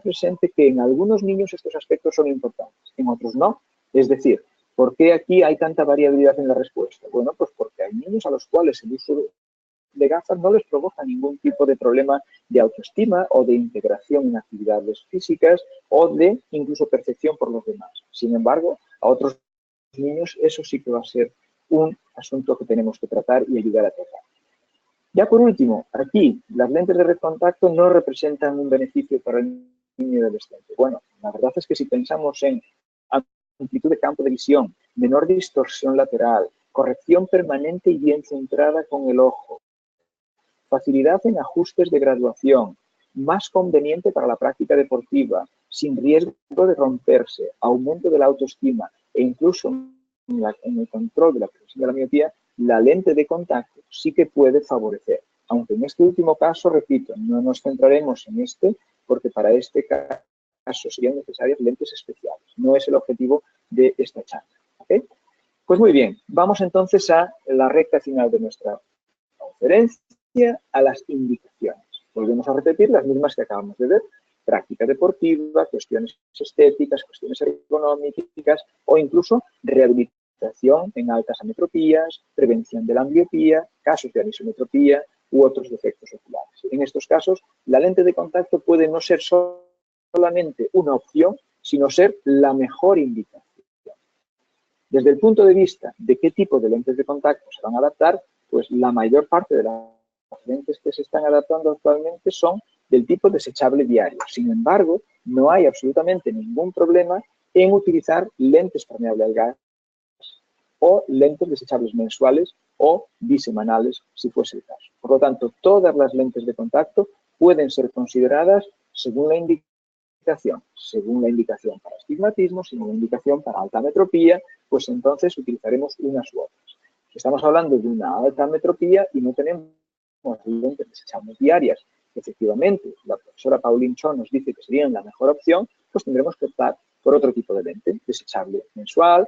presente que en algunos niños estos aspectos son importantes, en otros no. Es decir, ¿por qué aquí hay tanta variabilidad en la respuesta? Bueno, pues porque hay niños a los cuales el uso de gafas no les provoca ningún tipo de problema de autoestima o de integración en actividades físicas o de incluso percepción por los demás. Sin embargo, a otros niños eso sí que va a ser un asunto que tenemos que tratar y ayudar a tratar. Ya por último, aquí las lentes de red contacto no representan un beneficio para el niño y adolescente. Bueno, la verdad es que si pensamos en amplitud de campo de visión, menor distorsión lateral, corrección permanente y bien centrada con el ojo, facilidad en ajustes de graduación, más conveniente para la práctica deportiva, sin riesgo de romperse, aumento de la autoestima e incluso en el control de la progresión de la miopía, la lente de contacto sí que puede favorecer. Aunque en este último caso, repito, no nos centraremos en este, porque para este caso serían necesarias lentes especiales. No es el objetivo de esta charla. ¿Okay? Pues muy bien, vamos entonces a la recta final de nuestra conferencia, a las indicaciones. Volvemos a repetir las mismas que acabamos de ver. Práctica deportiva, cuestiones estéticas, cuestiones ergonómicas o incluso rehabilitación en altas ametropías, prevención de la ambliopía, casos de anisometropía u otros defectos oculares. En estos casos, la lente de contacto puede no ser solamente una opción, sino ser la mejor indicación. Desde el punto de vista de qué tipo de lentes de contacto se van a adaptar, pues la mayor parte de las lentes que se están adaptando actualmente son del tipo desechable diario. Sin embargo, no hay absolutamente ningún problema en utilizar lentes permeables al gas o lentes desechables mensuales o bisemanales, si fuese el caso. Por lo tanto, todas las lentes de contacto pueden ser consideradas según la indicación para astigmatismo, según la indicación para alta ametropía, pues entonces utilizaremos unas u otras. Estamos hablando de una alta metropía y no tenemos lentes desechables diarias. Efectivamente, la profesora Pauline Cho nos dice que serían la mejor opción, pues tendremos que optar por otro tipo de lente, desechable mensual,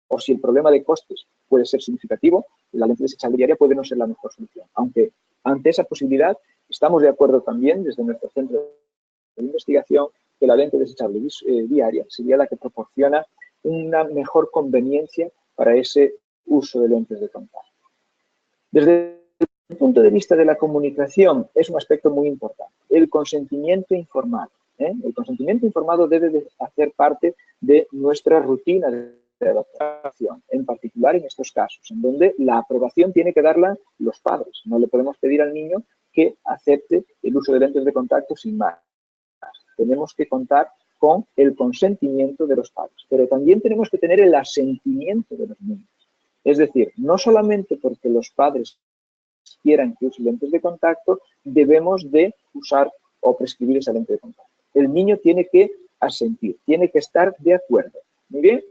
o si el problema de costes puede ser significativo, la lente desechable diaria puede no ser la mejor solución. Aunque ante esa posibilidad estamos de acuerdo también desde nuestro centro de investigación que la lente desechable diaria sería la que proporciona una mejor conveniencia para ese uso de lentes de contacto. Desde el punto de vista de la comunicación es un aspecto muy importante, el consentimiento informado. El consentimiento informado debe de hacer parte de nuestra rutina de adaptación, en particular en estos casos, en donde la aprobación tiene que darla los padres. No le podemos pedir al niño que acepte el uso de lentes de contacto sin más. Tenemos que contar con el consentimiento de los padres, pero también tenemos que tener el asentimiento de los niños. Es decir, no solamente porque los padres quieran que use lentes de contacto, debemos de usar o prescribir esa lente de contacto. El niño tiene que asentir, tiene que estar de acuerdo. Muy bien.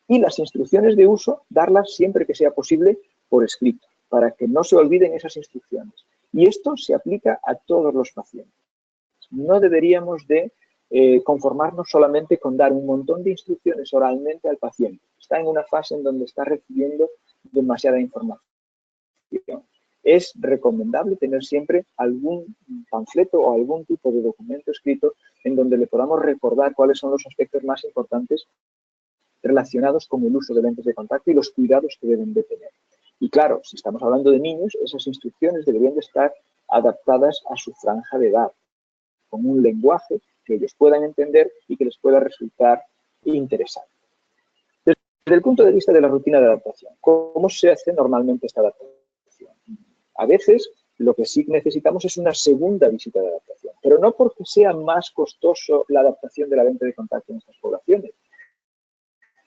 Y las instrucciones de uso, darlas siempre que sea posible por escrito, para que no se olviden esas instrucciones. Y esto se aplica a todos los pacientes. No deberíamos de conformarnos solamente con dar un montón de instrucciones oralmente al paciente. Está en una fase en donde está recibiendo demasiada información. Es recomendable tener siempre algún panfleto o algún tipo de documento escrito en donde le podamos recordar cuáles son los aspectos más importantes relacionados con el uso de lentes de contacto y los cuidados que deben de tener. Y claro, si estamos hablando de niños, esas instrucciones deberían de estar adaptadas a su franja de edad, con un lenguaje que ellos puedan entender y que les pueda resultar interesante. Desde el punto de vista de la rutina de adaptación, ¿cómo se hace normalmente esta adaptación? A veces lo que sí necesitamos es una segunda visita de adaptación, pero no porque sea más costoso la adaptación de la lente de contacto en estas poblaciones,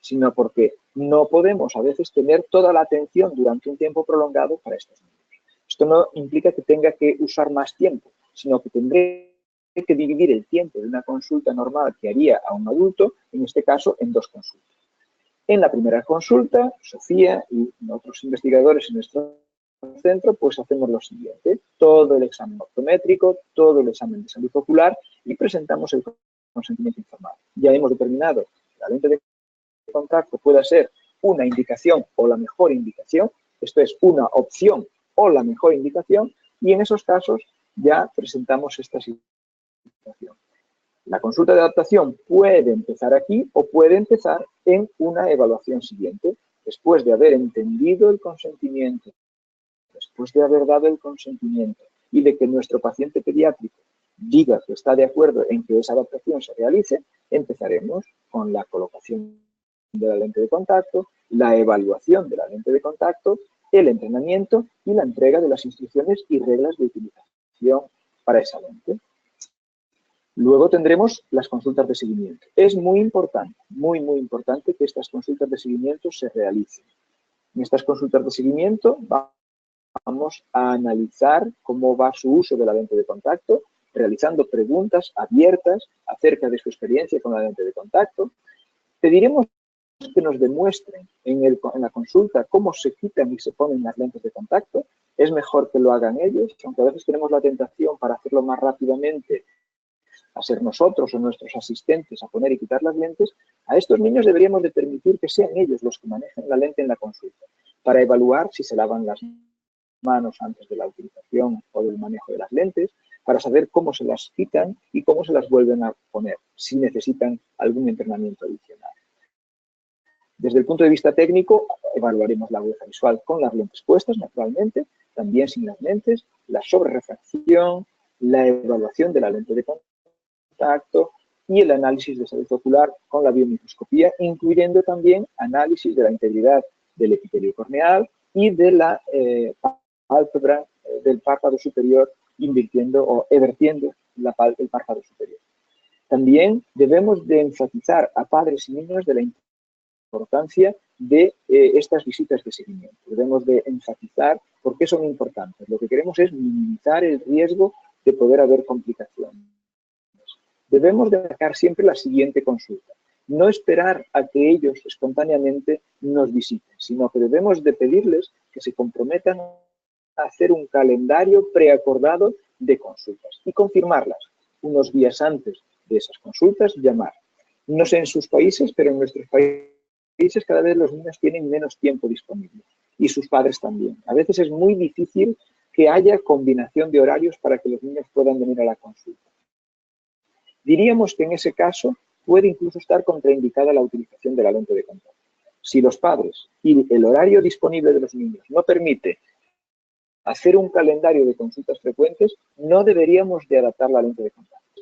sino porque no podemos a veces tener toda la atención durante un tiempo prolongado para estos niños. Esto no implica que tenga que usar más tiempo, sino que tendré que dividir el tiempo de una consulta normal que haría a un adulto, en este caso, en dos consultas. En la primera consulta, Sofía y otros investigadores en nuestro centro, pues hacemos lo siguiente: todo el examen optométrico, todo el examen de salud ocular y presentamos el consentimiento informado. Ya hemos determinado que la lente de contacto pueda ser una indicación o la mejor indicación, esto es una opción o la mejor indicación, y en esos casos ya presentamos esta situación. La consulta de adaptación puede empezar aquí o puede empezar en una evaluación siguiente, después de haber entendido el consentimiento, después de haber dado el consentimiento y de que nuestro paciente pediátrico diga que está de acuerdo en que esa adaptación se realice, empezaremos con la colocación de la lente de contacto, la evaluación de la lente de contacto, el entrenamiento y la entrega de las instrucciones y reglas de utilización para esa lente. Luego tendremos las consultas de seguimiento. Es muy importante que estas consultas de seguimiento se realicen. En estas consultas de seguimiento vamos a analizar cómo va su uso de la lente de contacto, realizando preguntas abiertas acerca de su experiencia con la lente de contacto. Pediremos que nos demuestren en la consulta cómo se quitan y se ponen las lentes de contacto. Es mejor que lo hagan ellos, aunque a veces tenemos la tentación para hacerlo más rápidamente a ser nosotros o nuestros asistentes a poner y quitar las lentes. A estos niños deberíamos de permitir que sean ellos los que manejen la lente en la consulta, para evaluar si se lavan las manos antes de la utilización o del manejo de las lentes, para saber cómo se las quitan y cómo se las vuelven a poner, si necesitan algún entrenamiento adicional. Desde el punto de vista técnico, evaluaremos la agudeza visual con las lentes puestas, naturalmente, también sin las lentes, la sobrerefracción, la evaluación de la lente de contacto y el análisis de salud ocular con la biomicroscopía, incluyendo también análisis de la integridad del epitelio corneal y de la pálpebra del párpado superior, invirtiendo o evertiendo el párpado superior. También debemos de enfatizar a padres y niños de la importancia de estas visitas de seguimiento. Debemos de enfatizar por qué son importantes. Lo que queremos es minimizar el riesgo de poder haber complicaciones. Debemos de marcar siempre la siguiente consulta. no esperar a que ellos espontáneamente nos visiten, sino que debemos de pedirles que se comprometan a hacer un calendario preacordado de consultas y confirmarlas unos días antes de esas consultas, llamar. No sé en sus países, pero en nuestros países cada vez los niños tienen menos tiempo disponible y sus padres también. A veces es muy difícil que haya combinación de horarios para que los niños puedan venir a la consulta. Diríamos que en ese caso puede incluso estar contraindicada la utilización de la lente de contacto. Si los padres y el horario disponible de los niños no permite hacer un calendario de consultas frecuentes, no deberíamos de adaptar la lente de contacto.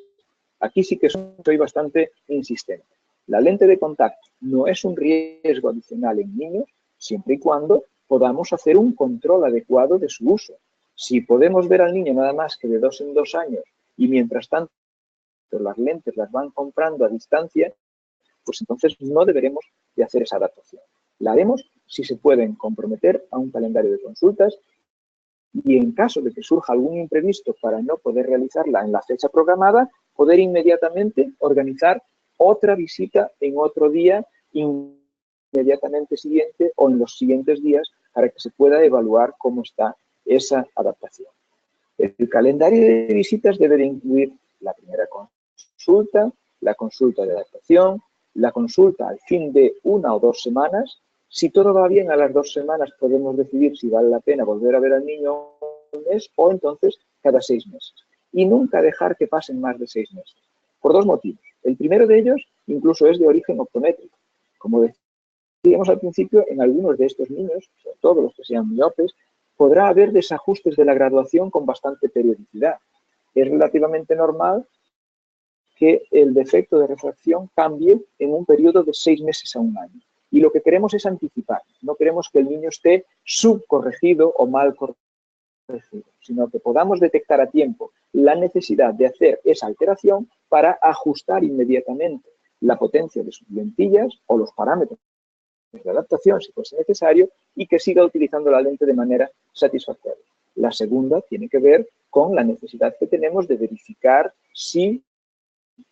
Aquí sí que soy bastante insistente. La lente de contacto no es un riesgo adicional en niños siempre y cuando podamos hacer un control adecuado de su uso. Si podemos ver al niño nada más que de 2 en 2 años y mientras tanto las lentes las van comprando a distancia, pues entonces no deberemos de hacer esa adaptación. La haremos si se pueden comprometer a un calendario de consultas y en caso de que surja algún imprevisto para no poder realizarla en la fecha programada, poder inmediatamente organizar otra visita en otro día inmediatamente siguiente o en los siguientes días para que se pueda evaluar cómo está esa adaptación. El calendario de visitas debe de incluir la primera consulta, la consulta de adaptación, la consulta al fin de 1 o 2 semanas. Si todo va bien, a las 2 semanas podemos decidir si vale la pena volver a ver al niño un mes o entonces cada 6 meses. Y nunca dejar que pasen más de 6 meses. Por 2 motivos. El primero de ellos incluso es de origen optométrico. Como decíamos al principio, en algunos de estos niños, sobre todo los que sean miopes, podrá haber desajustes de la graduación con bastante periodicidad. Es relativamente normal que el defecto de refracción cambie en un periodo de 6 meses a 1 año. Y lo que queremos es anticipar. No queremos que el niño esté subcorregido o mal corregido, sino que podamos detectar a tiempo la necesidad de hacer esa alteración para ajustar inmediatamente la potencia de sus lentillas o los parámetros de adaptación, si fuese necesario, y que siga utilizando la lente de manera satisfactoria. La segunda tiene que ver con la necesidad que tenemos de verificar si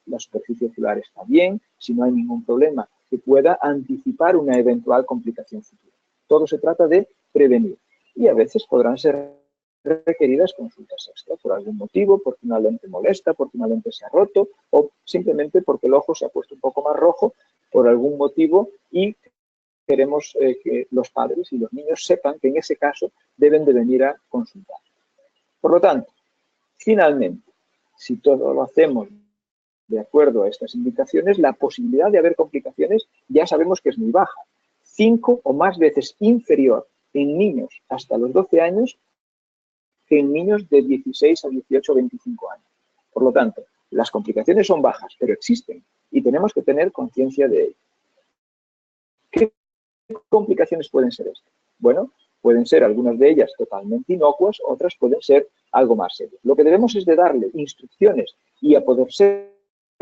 la superficie ocular está bien, si no hay ningún problema, que pueda anticipar una eventual complicación futura. Todo se trata de prevenir y a veces podrán ser requeridas consultas extra por algún motivo, porque una lente molesta, porque una lente se ha roto o simplemente porque el ojo se ha puesto un poco más rojo por algún motivo y queremos que los padres y los niños sepan que en ese caso deben de venir a consultar. Por lo tanto, finalmente, si todo lo hacemos de acuerdo a estas indicaciones, la posibilidad de haber complicaciones ya sabemos que es muy baja. 5 o más veces inferior en niños hasta los 12 años que en niños de 16 a 18 o 25 años. Por lo tanto, las complicaciones son bajas, pero existen y tenemos que tener conciencia de ello. ¿Qué complicaciones pueden ser estas? Bueno, pueden ser algunas de ellas totalmente inocuas, otras pueden ser algo más serias. Lo que debemos es de darle instrucciones y a poder ser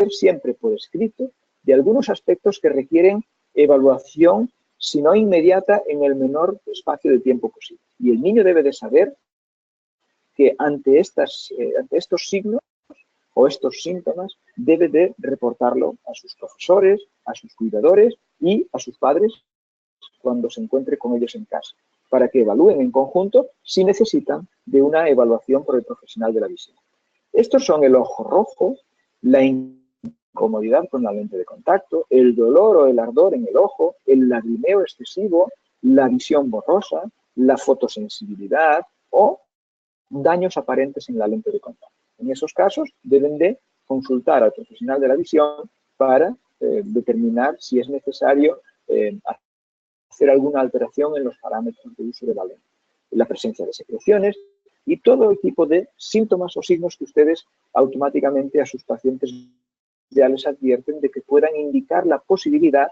siempre por escrito de algunos aspectos que requieren evaluación, si no inmediata, en el menor espacio de tiempo posible. Y el niño debe de saber que ante estos signos o estos síntomas debe de reportarlo a sus profesores, a sus cuidadores y a sus padres cuando se encuentre con ellos en casa, para que evalúen en conjunto si necesitan de una evaluación por el profesional de la visión. Estos son el ojo rojo, la incomodidad con la lente de contacto, el dolor o el ardor en el ojo, el lagrimeo excesivo, la visión borrosa, la fotosensibilidad o daños aparentes en la lente de contacto. En esos casos deben de consultar al profesional de la visión para determinar si es necesario hacer alguna alteración en los parámetros de uso de la lente. La presencia de secreciones y todo el tipo de síntomas o signos que ustedes automáticamente a sus pacientes ya les advierten de que puedan indicar la posibilidad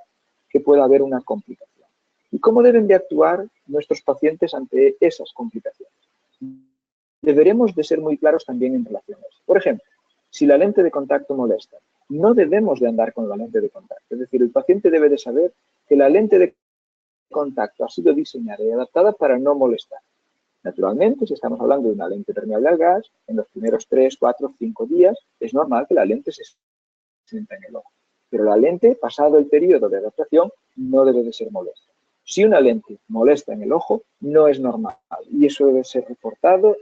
que pueda haber una complicación. ¿Y cómo deben de actuar nuestros pacientes ante esas complicaciones? Deberemos de ser muy claros también en relación a eso. Por ejemplo, si la lente de contacto molesta, no debemos de andar con la lente de contacto. Es decir, el paciente debe de saber que la lente de contacto ha sido diseñada y adaptada para no molestar. Naturalmente, si estamos hablando de una lente permeable al gas, en los primeros 3, 4, 5 días es normal que la lente se sienta en el ojo. Pero la lente, pasado el periodo de adaptación, no debe de ser molesta. Si una lente molesta en el ojo, no es normal y eso debe ser reportado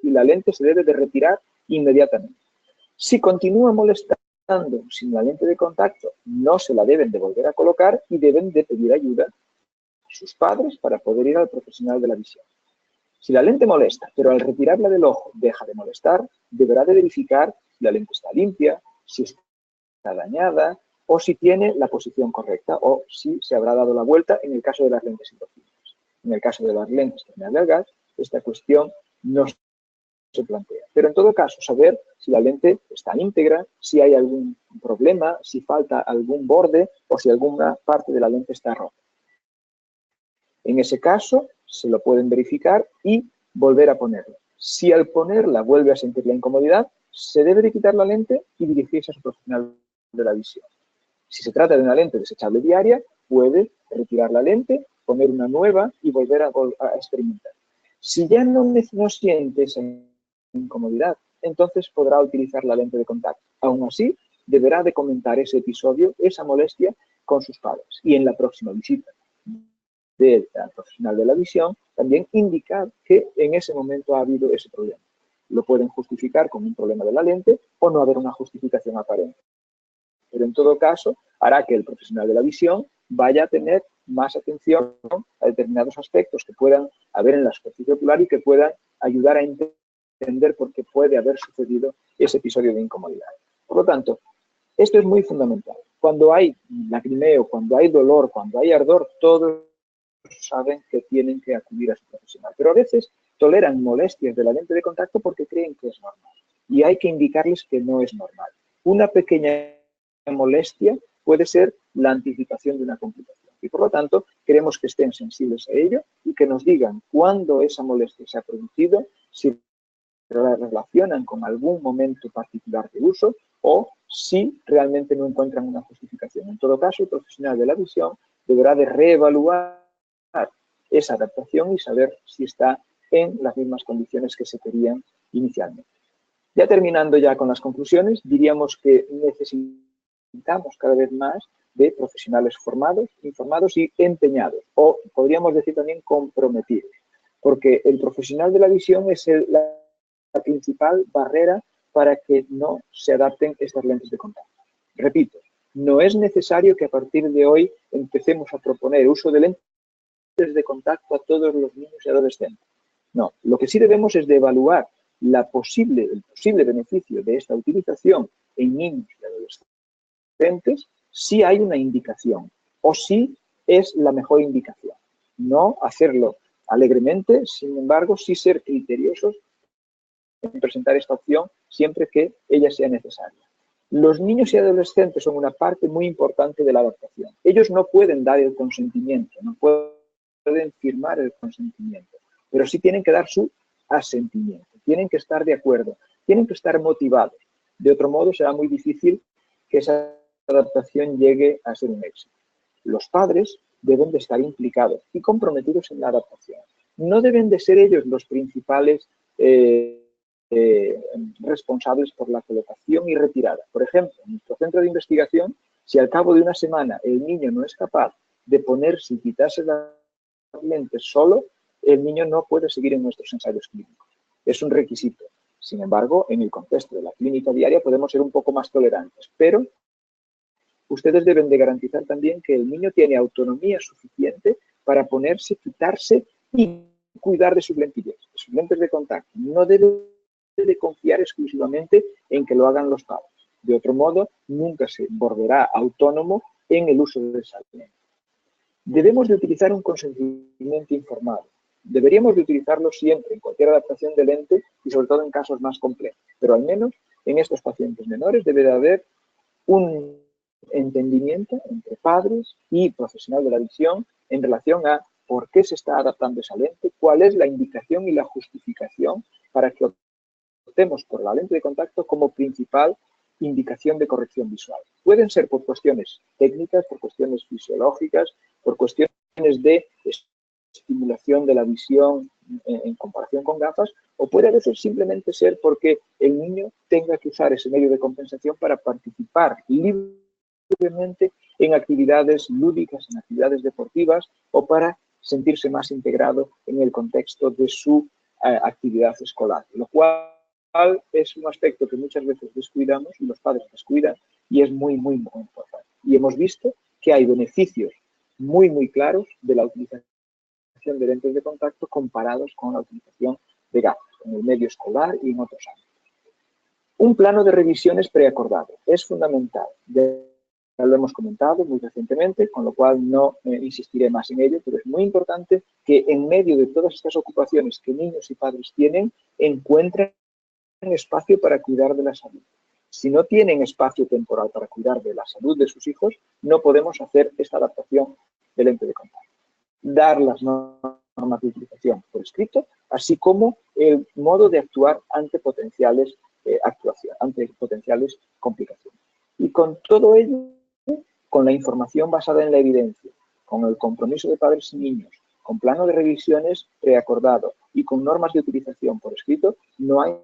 y la lente se debe de retirar inmediatamente. Si continúa molestando sin la lente de contacto, no se la deben de volver a colocar y deben de pedir ayuda a sus padres para poder ir al profesional de la visión. Si la lente molesta, pero al retirarla del ojo deja de molestar, deberá de verificar si la lente está limpia, si está dañada o si tiene la posición correcta o si se habrá dado la vuelta en el caso de las lentes hidrofílicas. En el caso de las lentes terminales gas, esta cuestión no se plantea. Pero en todo caso, saber si la lente está íntegra, si hay algún problema, si falta algún borde o si alguna parte de la lente está rota. En ese caso, se lo pueden verificar y volver a ponerla. Si al ponerla vuelve a sentir la incomodidad, se debe de quitar la lente y dirigirse a su profesional de la visión. Si se trata de una lente desechable diaria, puede retirar la lente, poner una nueva y volver a experimentar. Si ya no siente esa incomodidad, entonces podrá utilizar la lente de contacto. Aún así, deberá de comentar ese episodio, esa molestia, con sus padres. Y en la próxima visita del profesional de la visión, también indicar que en ese momento ha habido ese problema. Lo pueden justificar con un problema de la lente o no haber una justificación aparente. Pero en todo caso, hará que el profesional de la visión vaya a tener más atención a determinados aspectos que puedan haber en la superficie ocular y que puedan ayudar a entender por qué puede haber sucedido ese episodio de incomodidad. Por lo tanto, esto es muy fundamental. Cuando hay lacrimeo, cuando hay dolor, cuando hay ardor, todos saben que tienen que acudir a su profesional. Pero a veces toleran molestias de la lente de contacto porque creen que es normal. Y hay que indicarles que no es normal. Una pequeña molestia puede ser la anticipación de una complicación. Y por lo tanto, queremos que estén sensibles a ello y que nos digan cuándo esa molestia se ha producido, si la relacionan con algún momento particular de uso o si realmente no encuentran una justificación. En todo caso, el profesional de la visión deberá de reevaluar esa adaptación y saber si está en las mismas condiciones que se querían inicialmente. Ya terminando ya con las conclusiones, diríamos que necesitamos cada vez más de profesionales formados, informados y empeñados, o podríamos decir también comprometidos, porque el profesional de la visión es la principal barrera para que no se adapten estas lentes de contacto. Repito, no es necesario que a partir de hoy empecemos a proponer uso de lentes de contacto a todos los niños y adolescentes. No, lo que sí debemos es de evaluar el posible beneficio de esta utilización en niños y adolescentes si hay una indicación o si es la mejor indicación. No hacerlo alegremente, sin embargo, sí ser criteriosos en presentar esta opción siempre que ella sea necesaria. Los niños y adolescentes son una parte muy importante de la adaptación. Ellos no pueden dar el consentimiento, no pueden firmar el consentimiento, pero sí tienen que dar su asentimiento, tienen que estar de acuerdo, tienen que estar motivados. De otro modo, será muy difícil que esa adaptación llegue a ser un éxito. Los padres deben de estar implicados y comprometidos en la adaptación. No deben de ser ellos los principales responsables por la colocación y retirada. Por ejemplo, en nuestro centro de investigación, si al cabo de una semana el niño no es capaz de ponerse y quitarse las lentes solo, el niño no puede seguir en nuestros ensayos clínicos. Es un requisito. Sin embargo, en el contexto de la clínica diaria podemos ser un poco más tolerantes, pero ustedes deben de garantizar también que el niño tiene autonomía suficiente para ponerse, quitarse y cuidar de sus lentillas, de sus lentes de contacto. No debe de confiar exclusivamente en que lo hagan los padres. De otro modo, nunca se volverá autónomo en el uso de esa lente. Debemos de utilizar un consentimiento informado. Deberíamos de utilizarlo siempre en cualquier adaptación de lente y sobre todo en casos más complejos. Pero al menos en estos pacientes menores debe de haber un entendimiento entre padres y profesional de la visión en relación a por qué se está adaptando esa lente, cuál es la indicación y la justificación para que optemos por la lente de contacto como principal indicación de corrección visual. Pueden ser por cuestiones técnicas, por cuestiones fisiológicas, por cuestiones de estimulación de la visión en comparación con gafas, o puede a veces simplemente ser porque el niño tenga que usar ese medio de compensación para participar libremente libremente en actividades lúdicas, en actividades deportivas o para sentirse más integrado en el contexto de su actividad escolar, lo cual es un aspecto que muchas veces descuidamos y los padres descuidan y es muy, muy, muy importante. Y hemos visto que hay beneficios muy, muy claros de la utilización de lentes de contacto comparados con la utilización de gafas en el medio escolar y en otros ámbitos. Un plano de revisiones preacordado es fundamental. Ya lo hemos comentado muy recientemente, con lo cual no insistiré más en ello, pero es muy importante que en medio de todas estas ocupaciones que niños y padres tienen, encuentren espacio para cuidar de la salud. Si no tienen espacio temporal para cuidar de la salud de sus hijos, no podemos hacer esta adaptación del lente de contacto. Dar las normas de utilización por escrito, así como el modo de actuar ante potenciales ante potenciales complicaciones. Y con todo ello, con la información basada en la evidencia, con el compromiso de padres y niños, con plano de revisiones preacordado y con normas de utilización por escrito, no hay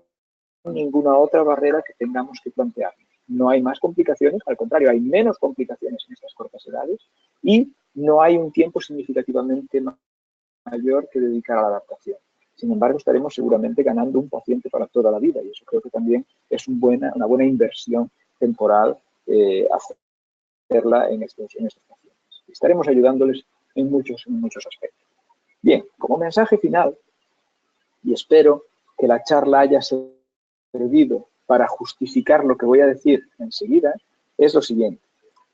ninguna otra barrera que tengamos que plantearnos. No hay más complicaciones, al contrario, hay menos complicaciones en estas cortas edades y no hay un tiempo significativamente mayor que dedicar a la adaptación. Sin embargo, estaremos seguramente ganando un paciente para toda la vida y eso creo que también es una buena inversión temporal hacerla en estos pacientes. Estaremos ayudándoles en muchos aspectos. Bien, como mensaje final, y espero que la charla haya servido para justificar lo que voy a decir enseguida, es lo siguiente.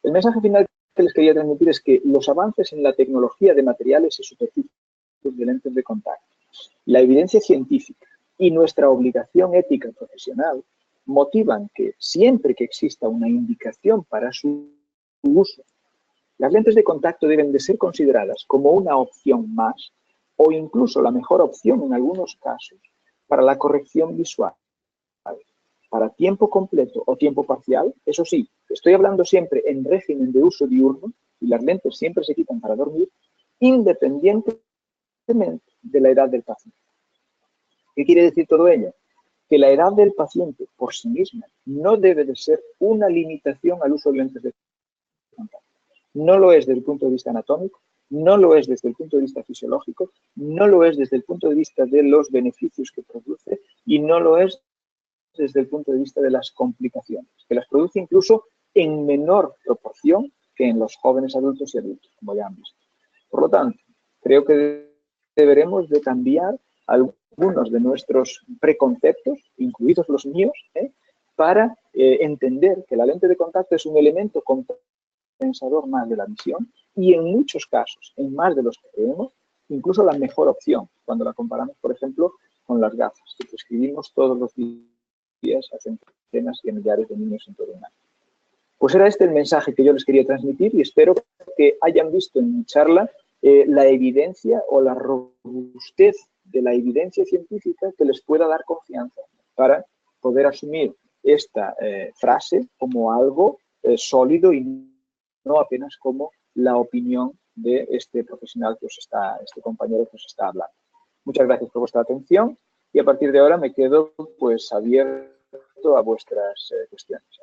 El mensaje final que les quería transmitir es que los avances en la tecnología de materiales y superficies de lentes de contacto, la evidencia científica y nuestra obligación ética profesional motivan que siempre que exista una indicación para su uso, las lentes de contacto deben de ser consideradas como una opción más o incluso la mejor opción en algunos casos para la corrección visual, para tiempo completo o tiempo parcial. Eso sí, estoy hablando siempre en régimen de uso diurno y las lentes siempre se quitan para dormir, independientemente de la edad del paciente. ¿Qué quiere decir todo ello? Que la edad del paciente por sí misma no debe de ser una limitación al uso de lentes de contacto. No lo es desde el punto de vista anatómico, no lo es desde el punto de vista fisiológico, no lo es desde el punto de vista de los beneficios que produce y no lo es desde el punto de vista de las complicaciones, que las produce incluso en menor proporción que en los jóvenes adultos y adultos, como ya han visto. Por lo tanto, creo que deberemos de cambiar algunos de nuestros preconceptos, incluidos los míos, para entender que la lente de contacto es un elemento compensador más de la visión y en muchos casos, en más de los que creemos, incluso la mejor opción cuando la comparamos, por ejemplo, con las gafas que prescribimos todos los días a centenas y a millares de niños en todo el mundo. Pues era este el mensaje que yo les quería transmitir y espero que hayan visto en mi charla la evidencia o la robustez de la evidencia científica que les pueda dar confianza para poder asumir esta frase como algo sólido y no apenas como la opinión de este profesional que este compañero que os está hablando. Muchas gracias por vuestra atención y a partir de ahora me quedo pues abierto a vuestras cuestiones.